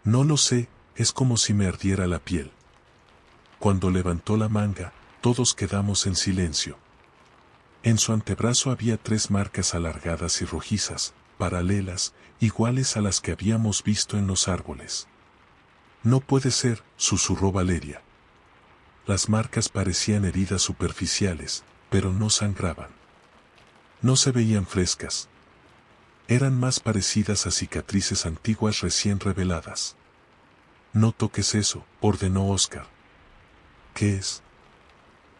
No lo sé, es como si me ardiera la piel. Cuando levantó la manga, todos quedamos en silencio. En su antebrazo había 3 marcas alargadas y rojizas, paralelas, iguales a las que habíamos visto en los árboles. No puede ser, susurró Valeria. Las marcas parecían heridas superficiales, pero no sangraban. No se veían frescas. Eran más parecidas a cicatrices antiguas recién reveladas. No toques eso, ordenó Oscar. ¿Qué es?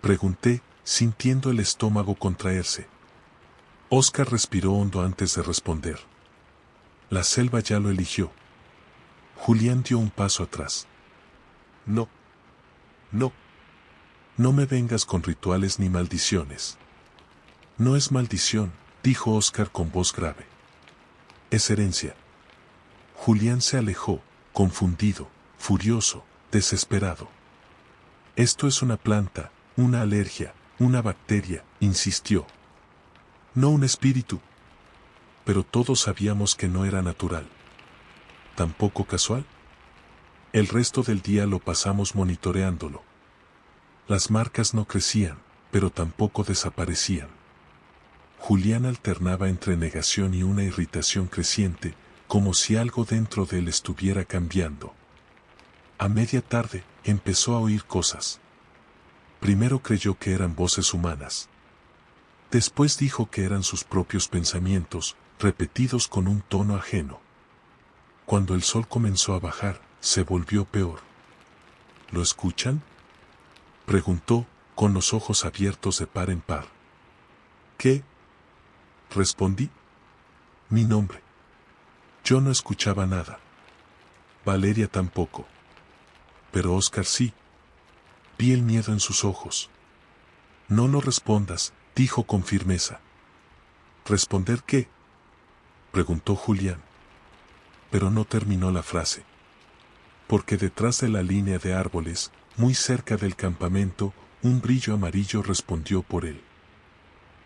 Pregunté, sintiendo el estómago contraerse. Oscar respiró hondo antes de responder. La selva ya lo eligió. Julián dio un paso atrás. No. No. No me vengas con rituales ni maldiciones. No es maldición, dijo Oscar con voz grave. Es herencia. Julián se alejó, confundido, furioso, desesperado. Esto es una planta, una alergia, una bacteria, insistió. No un espíritu. Pero todos sabíamos que no era natural. ¿Tampoco casual? El resto del día lo pasamos monitoreándolo. Las marcas no crecían, pero tampoco desaparecían. Julián alternaba entre negación y una irritación creciente, como si algo dentro de él estuviera cambiando. A media tarde, empezó a oír cosas. Primero creyó que eran voces humanas. Después dijo que eran sus propios pensamientos, repetidos con un tono ajeno. Cuando el sol comenzó a bajar, se volvió peor. ¿Lo escuchan?, preguntó, con los ojos abiertos de par en par. ¿Qué?, respondí. Mi nombre. Yo no escuchaba nada. Valeria tampoco. Pero Oscar sí. Vi el miedo en sus ojos. No lo respondas, dijo con firmeza. ¿Responder qué?, preguntó Julián. Pero no terminó la frase. Porque detrás de la línea de árboles, muy cerca del campamento, un brillo amarillo respondió por él.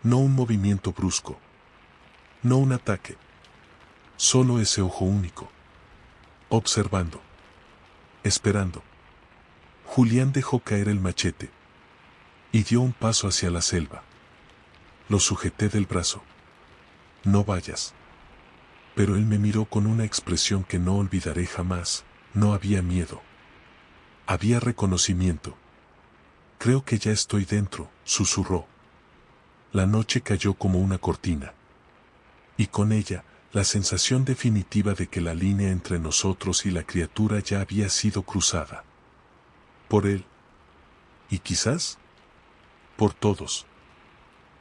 No un movimiento brusco. No un ataque. Solo ese ojo único. Observando. Esperando. Julián dejó caer el machete. Y dio un paso hacia la selva. Lo sujeté del brazo. No vayas. Pero él me miró con una expresión que no olvidaré jamás. No había miedo. Había reconocimiento. Creo que ya estoy dentro, susurró. La noche cayó como una cortina. Y con ella, la sensación definitiva de que la línea entre nosotros y la criatura ya había sido cruzada. Por él. Y quizás, por todos.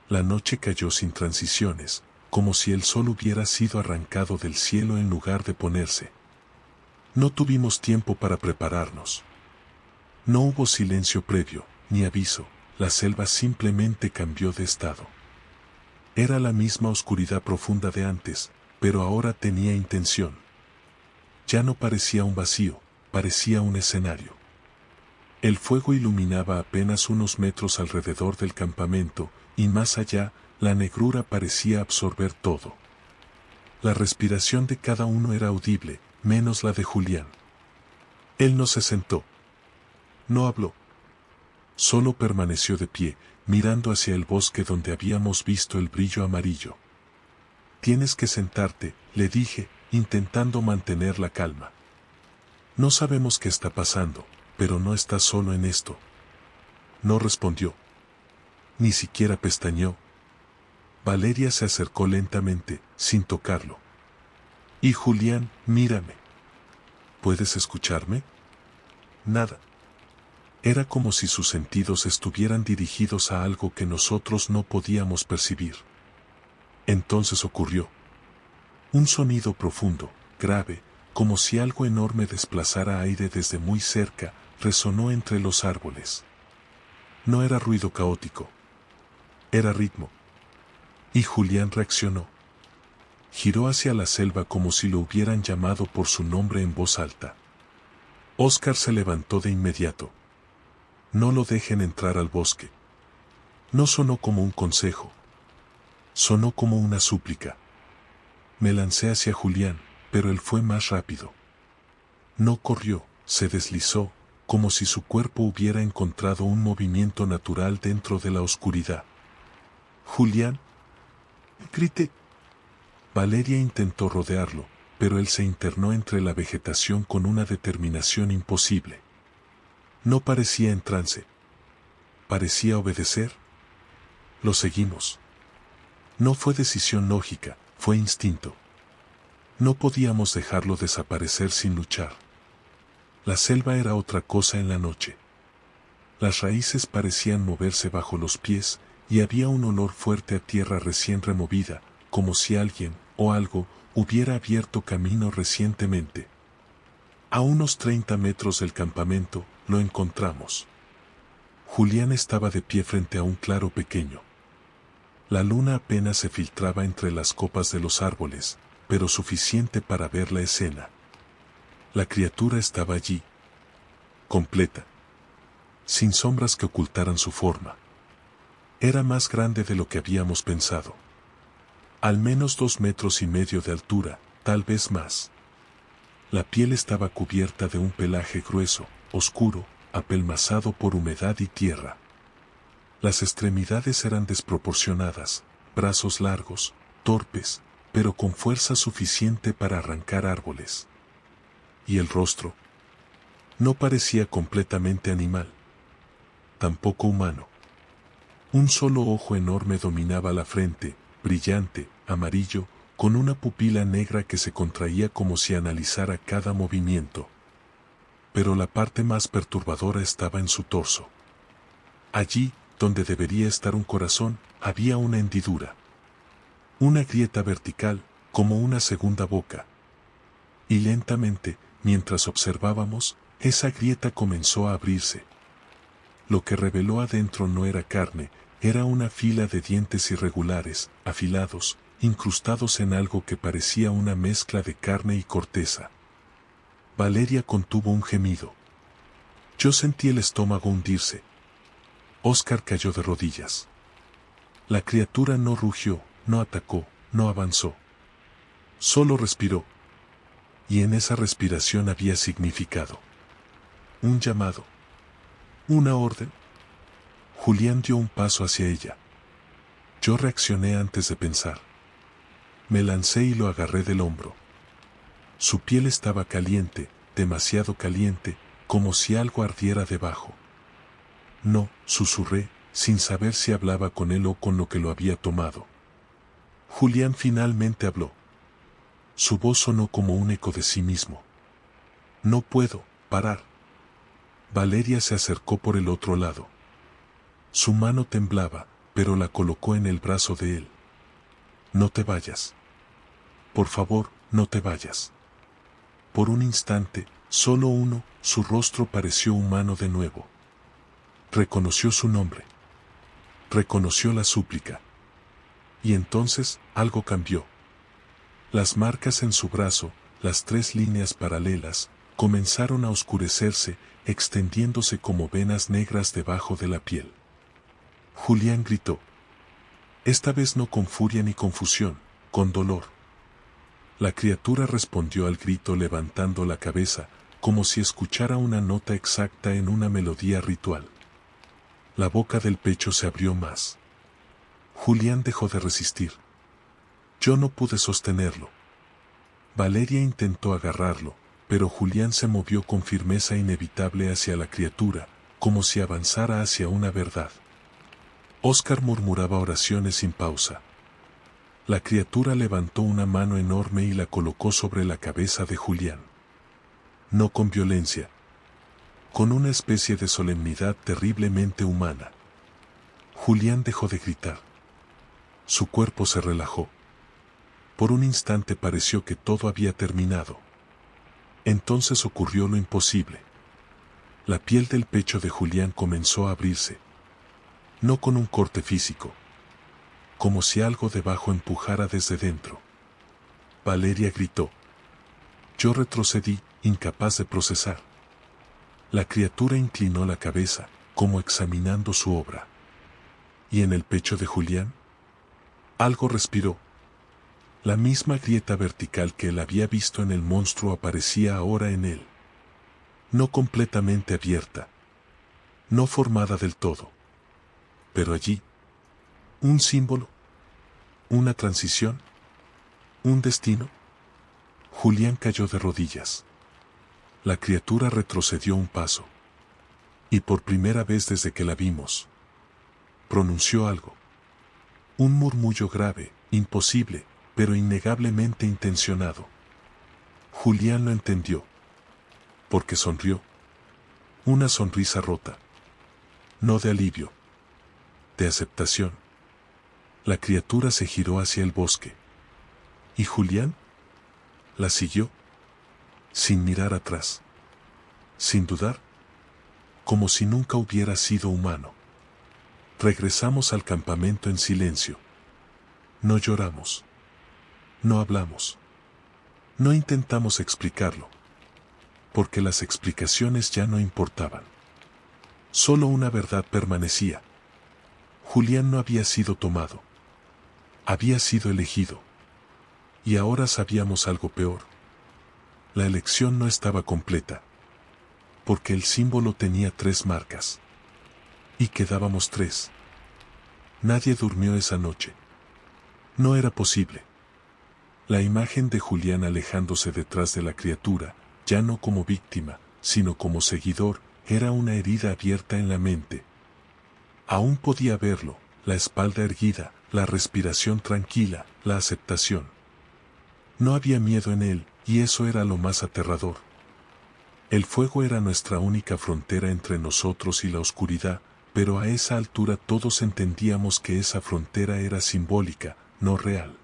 La noche cayó sin transiciones, como si el sol hubiera sido arrancado del cielo en lugar de ponerse. No tuvimos tiempo para prepararnos. No hubo silencio previo, ni aviso, la selva simplemente cambió de estado. Era la misma oscuridad profunda de antes, pero ahora tenía intención. Ya no parecía un vacío, parecía un escenario. El fuego iluminaba apenas unos metros alrededor del campamento, y más allá, la negrura parecía absorber todo. La respiración de cada uno era audible, menos la de Julián. Él no se sentó. No habló. Solo permaneció de pie, mirando hacia el bosque donde habíamos visto el brillo amarillo. Tienes que sentarte, le dije, intentando mantener la calma. No sabemos qué está pasando, pero no estás solo en esto. No respondió. Ni siquiera pestañeó. Valeria se acercó lentamente, sin tocarlo. Y Julián, mírame. ¿Puedes escucharme? Nada. Era como si sus sentidos estuvieran dirigidos a algo que nosotros no podíamos percibir. Entonces ocurrió. Un sonido profundo, grave, como si algo enorme desplazara aire desde muy cerca, resonó entre los árboles. No era ruido caótico. Era ritmo. Y Julián reaccionó. Giró hacia la selva como si lo hubieran llamado por su nombre en voz alta. Oscar se levantó de inmediato. No lo dejen entrar al bosque. No sonó como un consejo. Sonó como una súplica. Me lancé hacia Julián, pero él fue más rápido. No corrió, se deslizó, como si su cuerpo hubiera encontrado un movimiento natural dentro de la oscuridad. Julián, grité. Valeria intentó rodearlo, pero él se internó entre la vegetación con una determinación imposible. No parecía en trance. parecía obedecer. Lo seguimos. No fue decisión lógica, fue instinto. No podíamos dejarlo desaparecer sin luchar. La selva era otra cosa en la noche. Las raíces parecían moverse bajo los pies y había un olor fuerte a tierra recién removida, como si alguien, o algo, hubiera abierto camino recientemente. A unos 30 metros del campamento, lo encontramos. Julián estaba de pie frente a un claro pequeño. La luna apenas se filtraba entre las copas de los árboles, pero suficiente para ver la escena. La criatura estaba allí, completa, sin sombras que ocultaran su forma. Era más grande de lo que habíamos pensado. Al menos 2,5 metros de altura, tal vez más. La piel estaba cubierta de un pelaje grueso, oscuro, apelmazado por humedad y tierra. Las extremidades eran desproporcionadas, brazos largos, torpes, pero con fuerza suficiente para arrancar árboles. Y el rostro no parecía completamente animal, tampoco humano. Un solo ojo enorme dominaba la frente, brillante, amarillo, con una pupila negra que se contraía como si analizara cada movimiento. Pero la parte más perturbadora estaba en su torso. Allí, donde debería estar un corazón, había una hendidura. Una grieta vertical, como una segunda boca. Y lentamente, mientras observábamos, esa grieta comenzó a abrirse. Lo que reveló adentro no era carne, era una fila de dientes irregulares, afilados, incrustados en algo que parecía una mezcla de carne y corteza. Valeria contuvo un gemido. Yo sentí el estómago hundirse. Óscar cayó de rodillas. La criatura no rugió, no atacó, no avanzó. Solo respiró. Y en esa respiración había significado. Un llamado. Una orden. Julián dio un paso hacia ella. Yo reaccioné antes de pensar. Me lancé y lo agarré del hombro. Su piel estaba caliente, demasiado caliente, como si algo ardiera debajo. No, susurré, sin saber si hablaba con él o con lo que lo había tomado. Julián finalmente habló. Su voz sonó como un eco de sí mismo. No puedo parar. Valeria se acercó por el otro lado. Su mano temblaba, pero la colocó en el brazo de él. No te vayas. Por favor, no te vayas. Por un instante, solo uno, su rostro pareció humano de nuevo. Reconoció su nombre. Reconoció la súplica. Y entonces, algo cambió. Las marcas en su brazo, las 3 líneas paralelas, comenzaron a oscurecerse, extendiéndose como venas negras debajo de la piel. Julián gritó. Esta vez no con furia ni confusión, con dolor. La criatura respondió al grito levantando la cabeza, como si escuchara una nota exacta en una melodía ritual. La boca del pecho se abrió más. Julián dejó de resistir. Yo no pude sostenerlo. Valeria intentó agarrarlo, pero Julián se movió con firmeza inevitable hacia la criatura, como si avanzara hacia una verdad. Óscar murmuraba oraciones sin pausa. La criatura levantó una mano enorme y la colocó sobre la cabeza de Julián. No con violencia. Con una especie de solemnidad terriblemente humana. Julián dejó de gritar. Su cuerpo se relajó. Por un instante pareció que todo había terminado. Entonces ocurrió lo imposible. La piel del pecho de Julián comenzó a abrirse. No con un corte físico. Como si algo debajo empujara desde dentro. Valeria gritó. Yo retrocedí, incapaz de procesar. La criatura inclinó la cabeza, como examinando su obra. ¿Y en el pecho de Julián? Algo respiró. La misma grieta vertical que él había visto en el monstruo aparecía ahora en él. No completamente abierta. No formada del todo. Pero allí, un símbolo, una transición, un destino. Julián cayó de rodillas. La criatura retrocedió un paso. Y por primera vez desde que la vimos, pronunció algo. Un murmullo grave, imposible, pero innegablemente intencionado. Julián lo entendió. Porque sonrió. Una sonrisa rota. No de alivio. De aceptación. La criatura se giró hacia el bosque. ¿Y Julián? La siguió. Sin mirar atrás. Sin dudar. Como si nunca hubiera sido humano. Regresamos al campamento en silencio. No lloramos. No hablamos. No intentamos explicarlo. Porque las explicaciones ya no importaban. Solo una verdad permanecía. Julián no había sido tomado. Había sido elegido. Y ahora sabíamos algo peor. La elección no estaba completa. Porque el símbolo tenía 3 marcas. Y quedábamos 3. Nadie durmió esa noche. No era posible. La imagen de Julián alejándose detrás de la criatura, ya no como víctima, sino como seguidor, era una herida abierta en la mente. Aún podía verlo, la espalda erguida, la respiración tranquila, la aceptación. No había miedo en él, y eso era lo más aterrador. El fuego era nuestra única frontera entre nosotros y la oscuridad, pero a esa altura todos entendíamos que esa frontera era simbólica, no real.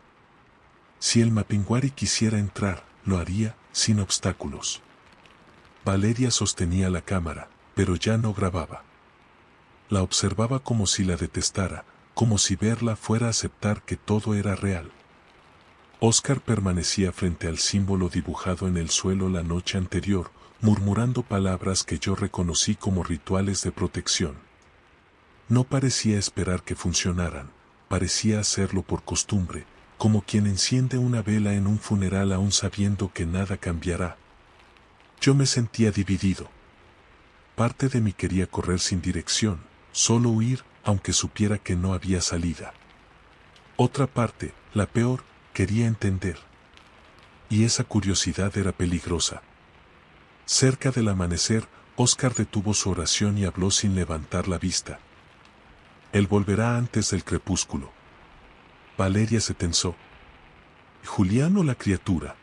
Si el Mapinguari quisiera entrar, lo haría, sin obstáculos. Valeria sostenía la cámara, pero ya no grababa. La observaba como si la detestara, como si verla fuera aceptar que todo era real. Óscar permanecía frente al símbolo dibujado en el suelo la noche anterior, murmurando palabras que yo reconocí como rituales de protección. No parecía esperar que funcionaran, parecía hacerlo por costumbre, como quien enciende una vela en un funeral aún sabiendo que nada cambiará. Yo me sentía dividido. Parte de mí quería correr sin dirección, solo huir, aunque supiera que no había salida. Otra parte, la peor, quería entender. Y esa curiosidad era peligrosa. Cerca del amanecer, Óscar detuvo su oración y habló sin levantar la vista. Él volverá antes del crepúsculo. Valeria se tensó. ¿Julián o la criatura?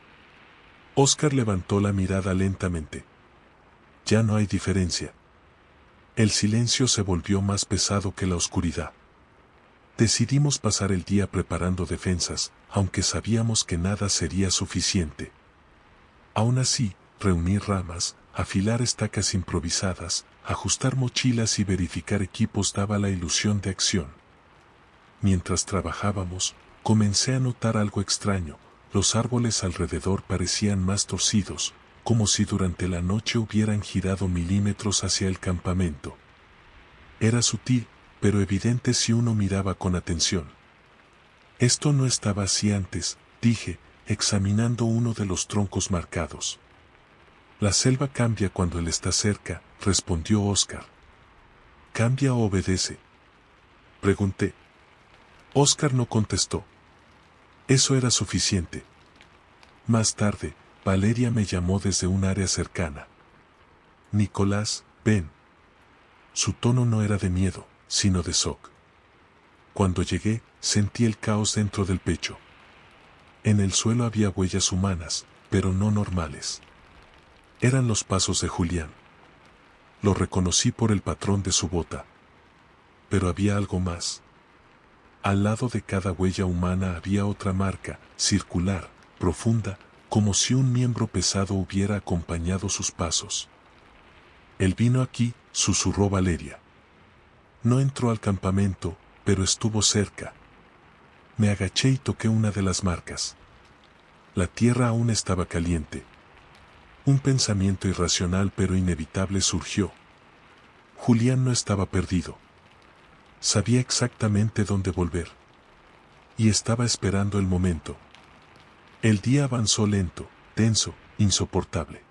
Óscar levantó la mirada lentamente. Ya no hay diferencia. El silencio se volvió más pesado que la oscuridad. Decidimos pasar el día preparando defensas, aunque sabíamos que nada sería suficiente. Aún así, reunir ramas, afilar estacas improvisadas, ajustar mochilas y verificar equipos daba la ilusión de acción. Mientras trabajábamos, comencé a notar algo extraño. Los árboles alrededor parecían más torcidos, como si durante la noche hubieran girado milímetros hacia el campamento. Era sutil, pero evidente si uno miraba con atención. Esto no estaba así antes, dije, examinando uno de los troncos marcados. La selva cambia cuando él está cerca, respondió Óscar. ¿Cambia o obedece? Pregunté. Óscar no contestó. Eso era suficiente. Más tarde, Valeria me llamó desde un área cercana. Nicolás, ven. Su tono no era de miedo, sino de shock. Cuando llegué, sentí el caos dentro del pecho. En el suelo había huellas humanas, pero no normales. Eran los pasos de Julián. Lo reconocí por el patrón de su bota. Pero había algo más. Al lado de cada huella humana había otra marca, circular, profunda, como si un miembro pesado hubiera acompañado sus pasos. Él vino aquí, susurró Valeria. No entró al campamento, pero estuvo cerca. Me agaché y toqué una de las marcas. La tierra aún estaba caliente. Un pensamiento irracional pero inevitable surgió. Julián no estaba perdido. Sabía exactamente dónde volver. Y estaba esperando el momento. El día avanzó lento, tenso, insoportable.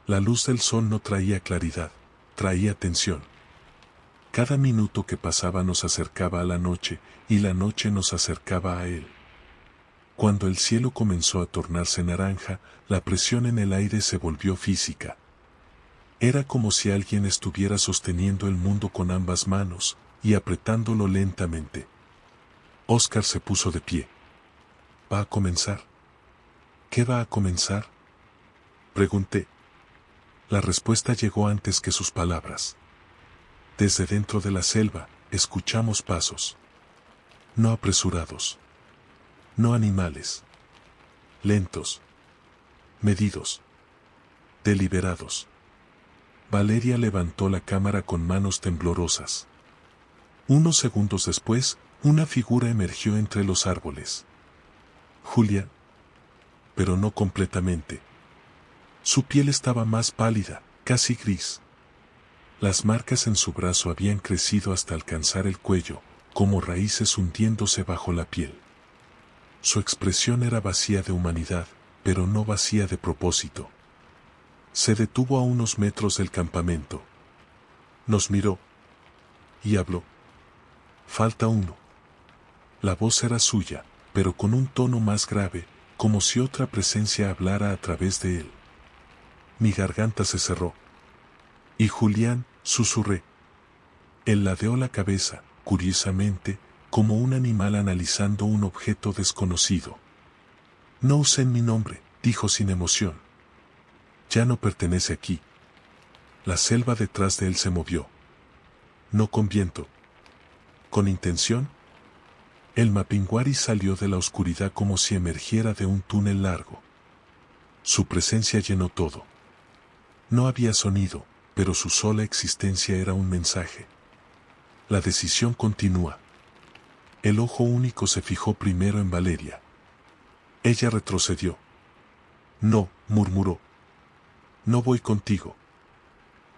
La luz del sol no traía claridad, traía tensión. Cada minuto que pasaba nos acercaba a la noche, y la noche nos acercaba a él. Cuando el cielo comenzó a tornarse naranja, la presión en el aire se volvió física. Era como si alguien estuviera sosteniendo el mundo con ambas manos, y apretándolo lentamente. Óscar se puso de pie. ¿Va a comenzar? ¿Qué va a comenzar?, pregunté. La respuesta llegó antes que sus palabras. Desde dentro de la selva, escuchamos pasos. No apresurados. No animales. Lentos. Medidos. Deliberados. Valeria levantó la cámara con manos temblorosas. Unos segundos después, una figura emergió entre los árboles. Julián. Pero no completamente. Su piel estaba más pálida, casi gris. Las marcas en su brazo habían crecido hasta alcanzar el cuello, como raíces hundiéndose bajo la piel. Su expresión era vacía de humanidad, pero no vacía de propósito. Se detuvo a unos metros del campamento. Nos miró. Y habló. Falta uno. La voz era suya, pero con un tono más grave, como si otra presencia hablara a través de él. Mi garganta se cerró. Y Julián, susurré. Él ladeó la cabeza, curiosamente, como un animal analizando un objeto desconocido. No usen mi nombre, dijo sin emoción. Ya no pertenece aquí. La selva detrás de él se movió. No con viento. Con intención. El Mapinguari salió de la oscuridad como si emergiera de un túnel largo. Su presencia llenó todo. No había sonido, pero su sola existencia era un mensaje. La decisión continúa. El ojo único se fijó primero en Valeria. Ella retrocedió. No, murmuró. No voy contigo.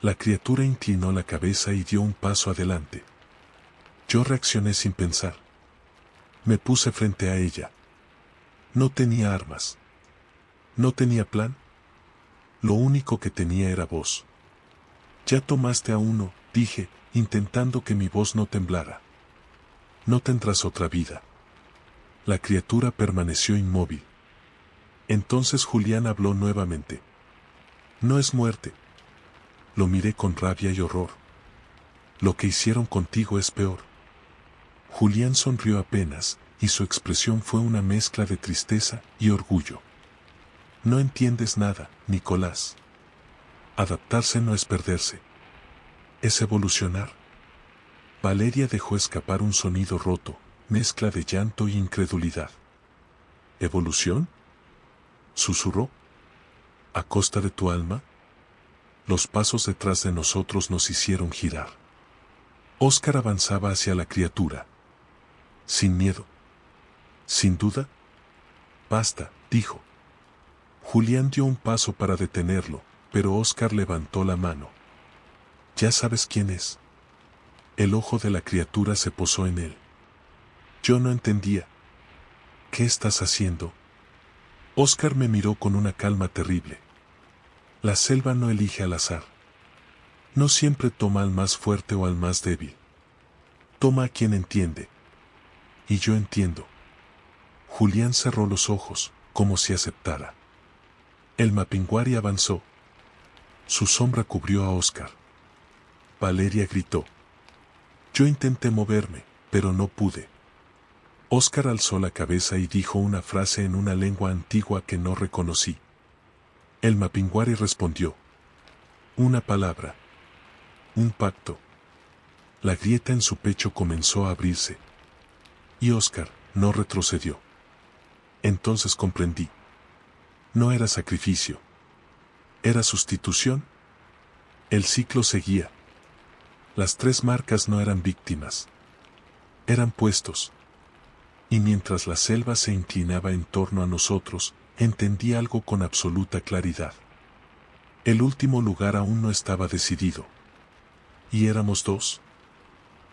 La criatura inclinó la cabeza y dio un paso adelante. Yo reaccioné sin pensar. Me puse frente a ella. No tenía armas. No tenía plan. Lo único que tenía era voz. Ya tomaste a uno, dije, intentando que mi voz no temblara. No tendrás otra vida. La criatura permaneció inmóvil. Entonces Julián habló nuevamente. No es muerte. Lo miré con rabia y horror. Lo que hicieron contigo es peor. Julián sonrió apenas, y su expresión fue una mezcla de tristeza y orgullo. No entiendes nada, Nicolás. Adaptarse no es perderse. Es evolucionar. Valeria dejó escapar un sonido roto, mezcla de llanto y incredulidad. ¿Evolución?, susurró. ¿A costa de tu alma? Los pasos detrás de nosotros nos hicieron girar. Óscar avanzaba hacia la criatura. Sin miedo. Sin duda. Basta, dijo. Julián dio un paso para detenerlo, pero Óscar levantó la mano. Ya sabes quién es. El ojo de la criatura se posó en él. Yo no entendía. ¿Qué estás haciendo? Óscar me miró con una calma terrible. La selva no elige al azar. No siempre toma al más fuerte o al más débil. Toma a quien entiende. Y yo entiendo. Julián cerró los ojos, como si aceptara. El Mapinguari avanzó. Su sombra cubrió a Óscar. Valeria gritó. Yo intenté moverme, pero no pude. Óscar alzó la cabeza y dijo una frase en una lengua antigua que no reconocí. El Mapinguari respondió. Una palabra. Un pacto. La grieta en su pecho comenzó a abrirse. Y Óscar no retrocedió. Entonces comprendí. No era sacrificio. Era sustitución. El ciclo seguía. Las 3 marcas no eran víctimas. Eran puestos. Y mientras la selva se inclinaba en torno a nosotros, entendí algo con absoluta claridad. El último lugar aún no estaba decidido. Y éramos 2.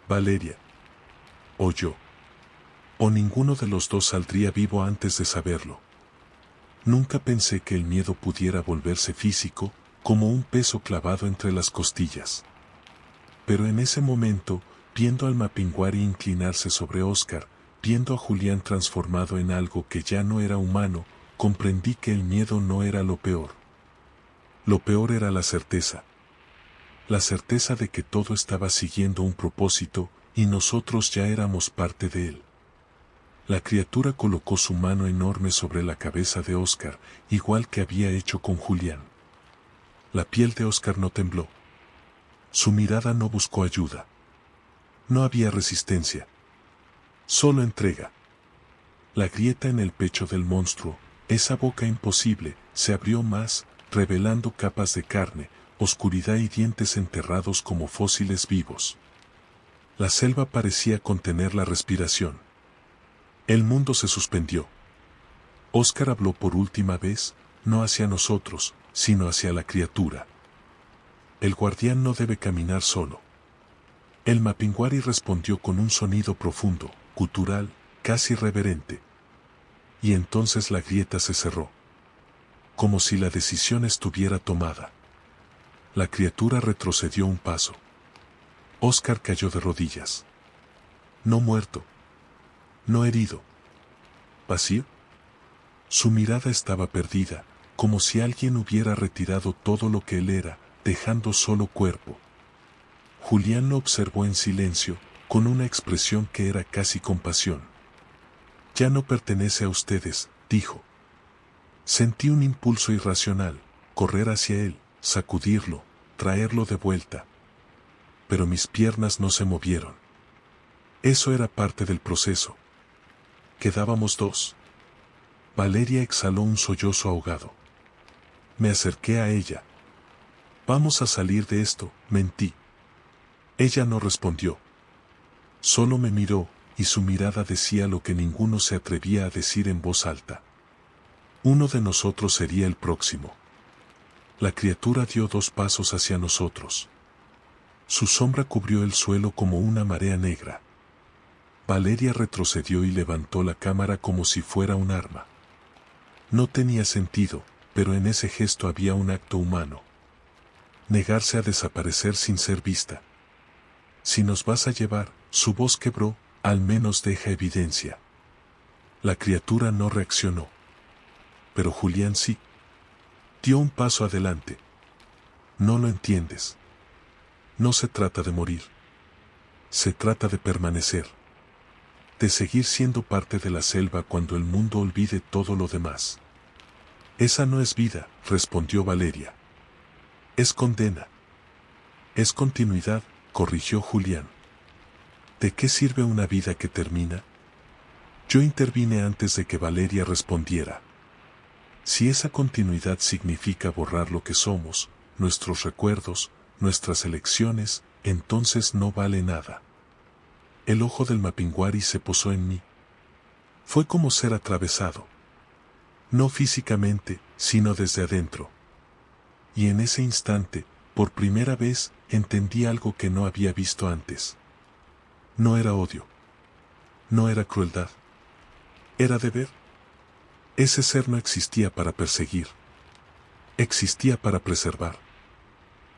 Valeria. O yo. O ninguno de los 2 saldría vivo antes de saberlo. Nunca pensé que el miedo pudiera volverse físico, como un peso clavado entre las costillas. Pero en ese momento, viendo al Mapinguari inclinarse sobre Óscar, viendo a Julián transformado en algo que ya no era humano, comprendí que el miedo no era lo peor. Lo peor era la certeza. La certeza de que todo estaba siguiendo un propósito, y nosotros ya éramos parte de él. La criatura colocó su mano enorme sobre la cabeza de Oscar, igual que había hecho con Julián. La piel de Oscar no tembló. Su mirada no buscó ayuda. No había resistencia. Solo entrega. La grieta en el pecho del monstruo, esa boca imposible, se abrió más, revelando capas de carne, oscuridad y dientes enterrados como fósiles vivos. La selva parecía contener la respiración. El mundo se suspendió. Oscar habló por última vez, no hacia nosotros, sino hacia la criatura. El guardián no debe caminar solo. El Mapinguari respondió con un sonido profundo, gutural, casi reverente. Y entonces la grieta se cerró. Como si la decisión estuviera tomada. La criatura retrocedió un paso. Oscar cayó de rodillas. No muerto. No herido. ¿Vacío? Su mirada estaba perdida, como si alguien hubiera retirado todo lo que él era, dejando solo cuerpo. Julián lo observó en silencio, con una expresión que era casi compasión. Ya no pertenece a ustedes, dijo. Sentí un impulso irracional, correr hacia él, sacudirlo, traerlo de vuelta. Pero mis piernas no se movieron. Eso era parte del proceso. Quedábamos dos. Valeria exhaló un sollozo ahogado. Me acerqué a ella. Vamos a salir de esto, mentí. Ella no respondió. Solo me miró, y su mirada decía lo que ninguno se atrevía a decir en voz alta. Uno de nosotros sería el próximo. La criatura dio 2 pasos hacia nosotros. Su sombra cubrió el suelo como una marea negra. Valeria retrocedió y levantó la cámara como si fuera un arma. No tenía sentido, pero en ese gesto había un acto humano. Negarse a desaparecer sin ser vista. Si nos vas a llevar, su voz quebró, al menos deja evidencia. La criatura no reaccionó. Pero Julián sí. Dio un paso adelante. No lo entiendes. No se trata de morir. Se trata de permanecer. De seguir siendo parte de la selva cuando el mundo olvide todo lo demás. Esa no es vida, respondió Valeria. Es condena. Es continuidad, corrigió Julián. ¿De qué sirve una vida que termina? Yo intervine antes de que Valeria respondiera. Si esa continuidad significa borrar lo que somos, nuestros recuerdos, nuestras elecciones, entonces no vale nada. El ojo del Mapinguari se posó en mí. Fue como ser atravesado. No físicamente, sino desde adentro. Y en ese instante, por primera vez, entendí algo que no había visto antes. No era odio. No era crueldad. Era deber. Ese ser no existía para perseguir. Existía para preservar.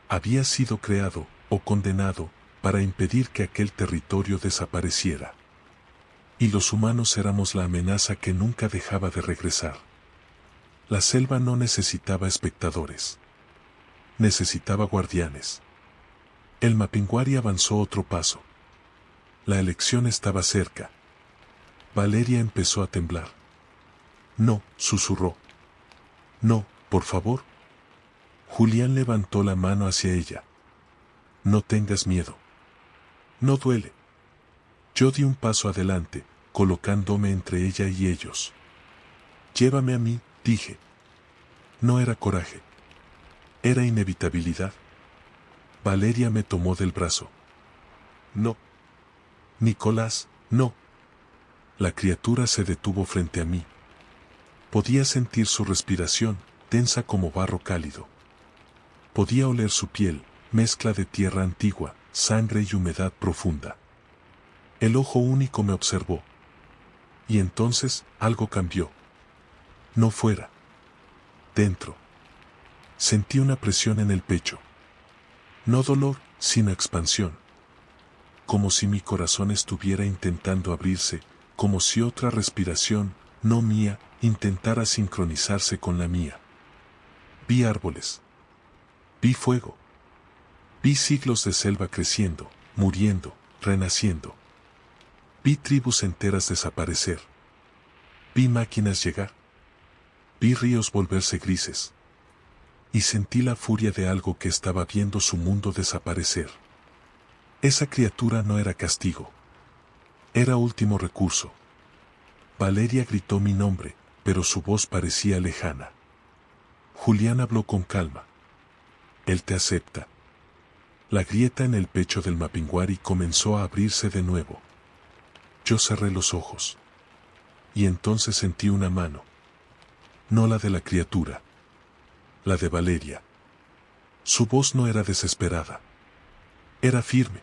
Había sido creado, o condenado, para impedir que aquel territorio desapareciera. Y los humanos éramos la amenaza que nunca dejaba de regresar. La selva no necesitaba espectadores. Necesitaba guardianes. El Mapinguari avanzó otro paso. La elección estaba cerca. Valeria empezó a temblar. No, susurró. No, por favor. Julián levantó la mano hacia ella. No tengas miedo. No duele. Yo di un paso adelante, colocándome entre ella y ellos. Llévame a mí, dije. No era coraje. Era inevitabilidad. Valeria me tomó del brazo. No. Nicolás, no. La criatura se detuvo frente a mí. Podía sentir su respiración, tensa como barro cálido. Podía oler su piel, mezcla de tierra antigua, sangre y humedad profunda. El ojo único me observó. Y entonces, algo cambió. No fuera. Dentro. Sentí una presión en el pecho. No dolor, sino expansión. Como si mi corazón estuviera intentando abrirse, como si otra respiración, no mía, intentara sincronizarse con la mía. Vi árboles. Vi fuego. Vi siglos de selva creciendo, muriendo, renaciendo. Vi tribus enteras desaparecer. Vi máquinas llegar. Vi ríos volverse grises. Y sentí la furia de algo que estaba viendo su mundo desaparecer. Esa criatura no era castigo. Era último recurso. Valeria gritó mi nombre, pero su voz parecía lejana. Julián habló con calma. Él te acepta. La grieta en el pecho del Mapinguari comenzó a abrirse de nuevo. Yo cerré los ojos. Y entonces sentí una mano. No la de la criatura. La de Valeria. Su voz no era desesperada. Era firme.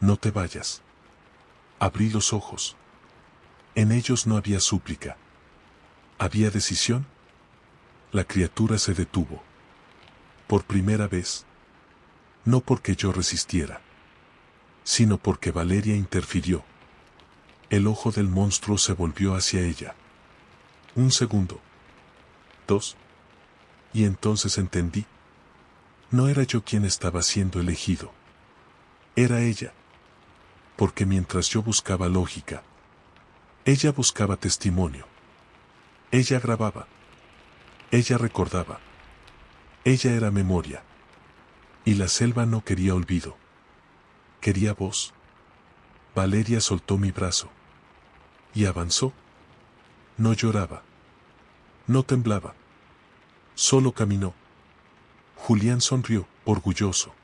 No te vayas. Abrí los ojos. En ellos no había súplica. ¿Había decisión? La criatura se detuvo. Por primera vez. No porque yo resistiera, sino porque Valeria interfirió. El ojo del monstruo se volvió hacia ella. Un segundo. 2. Y entonces entendí. No era yo quien estaba siendo elegido. Era ella. Porque mientras yo buscaba lógica, ella buscaba testimonio. Ella grababa. Ella recordaba. Ella era memoria. Y la selva no quería olvido. Quería voz. Valeria soltó mi brazo. Y avanzó. No lloraba. No temblaba. Solo caminó. Julián sonrió, orgulloso.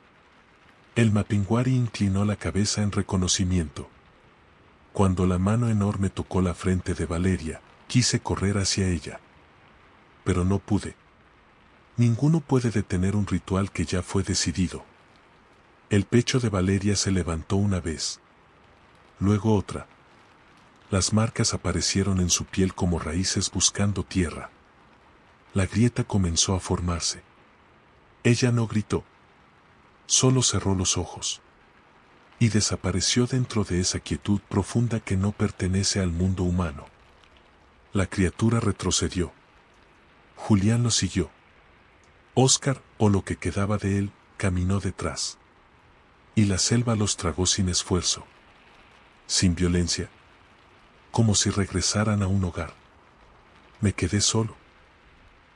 El Mapinguari inclinó la cabeza en reconocimiento. Cuando la mano enorme tocó la frente de Valeria, quise correr hacia ella. Pero no pude. Ninguno puede detener un ritual que ya fue decidido. El pecho de Valeria se levantó una vez. Luego otra. Las marcas aparecieron en su piel como raíces buscando tierra. La grieta comenzó a formarse. Ella no gritó. Solo cerró los ojos. Y desapareció dentro de esa quietud profunda que no pertenece al mundo humano. La criatura retrocedió. Julián lo siguió. Óscar, o lo que quedaba de él, caminó detrás. Y la selva los tragó sin esfuerzo. Sin violencia. Como si regresaran a un hogar. Me quedé solo.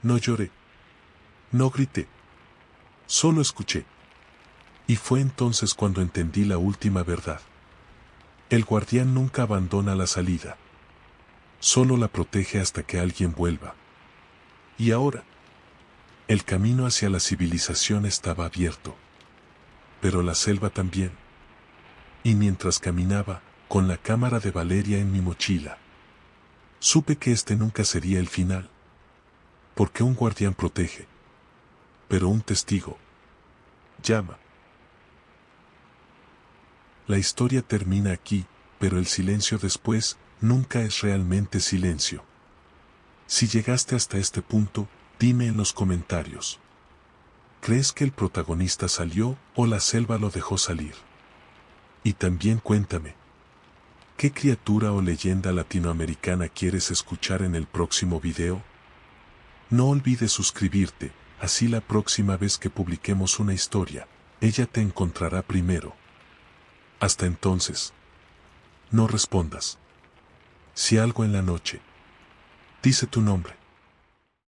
No lloré. No grité. Solo escuché. Y fue entonces cuando entendí la última verdad. El guardián nunca abandona la salida. Solo la protege hasta que alguien vuelva. Y ahora, el camino hacia la civilización estaba abierto. Pero la selva también. Y mientras caminaba, con la cámara de Valeria en mi mochila, supe que este nunca sería el final. Porque un guardián protege. Pero un testigo llama. La historia termina aquí, pero el silencio después nunca es realmente silencio. Si llegaste hasta este punto, dime en los comentarios. ¿Crees que el protagonista salió o la selva lo dejó salir? Y también cuéntame, ¿qué criatura o leyenda latinoamericana quieres escuchar en el próximo video? No olvides suscribirte, así la próxima vez que publiquemos una historia, ella te encontrará primero. Hasta entonces, no respondas. Si algo en la noche dice tu nombre,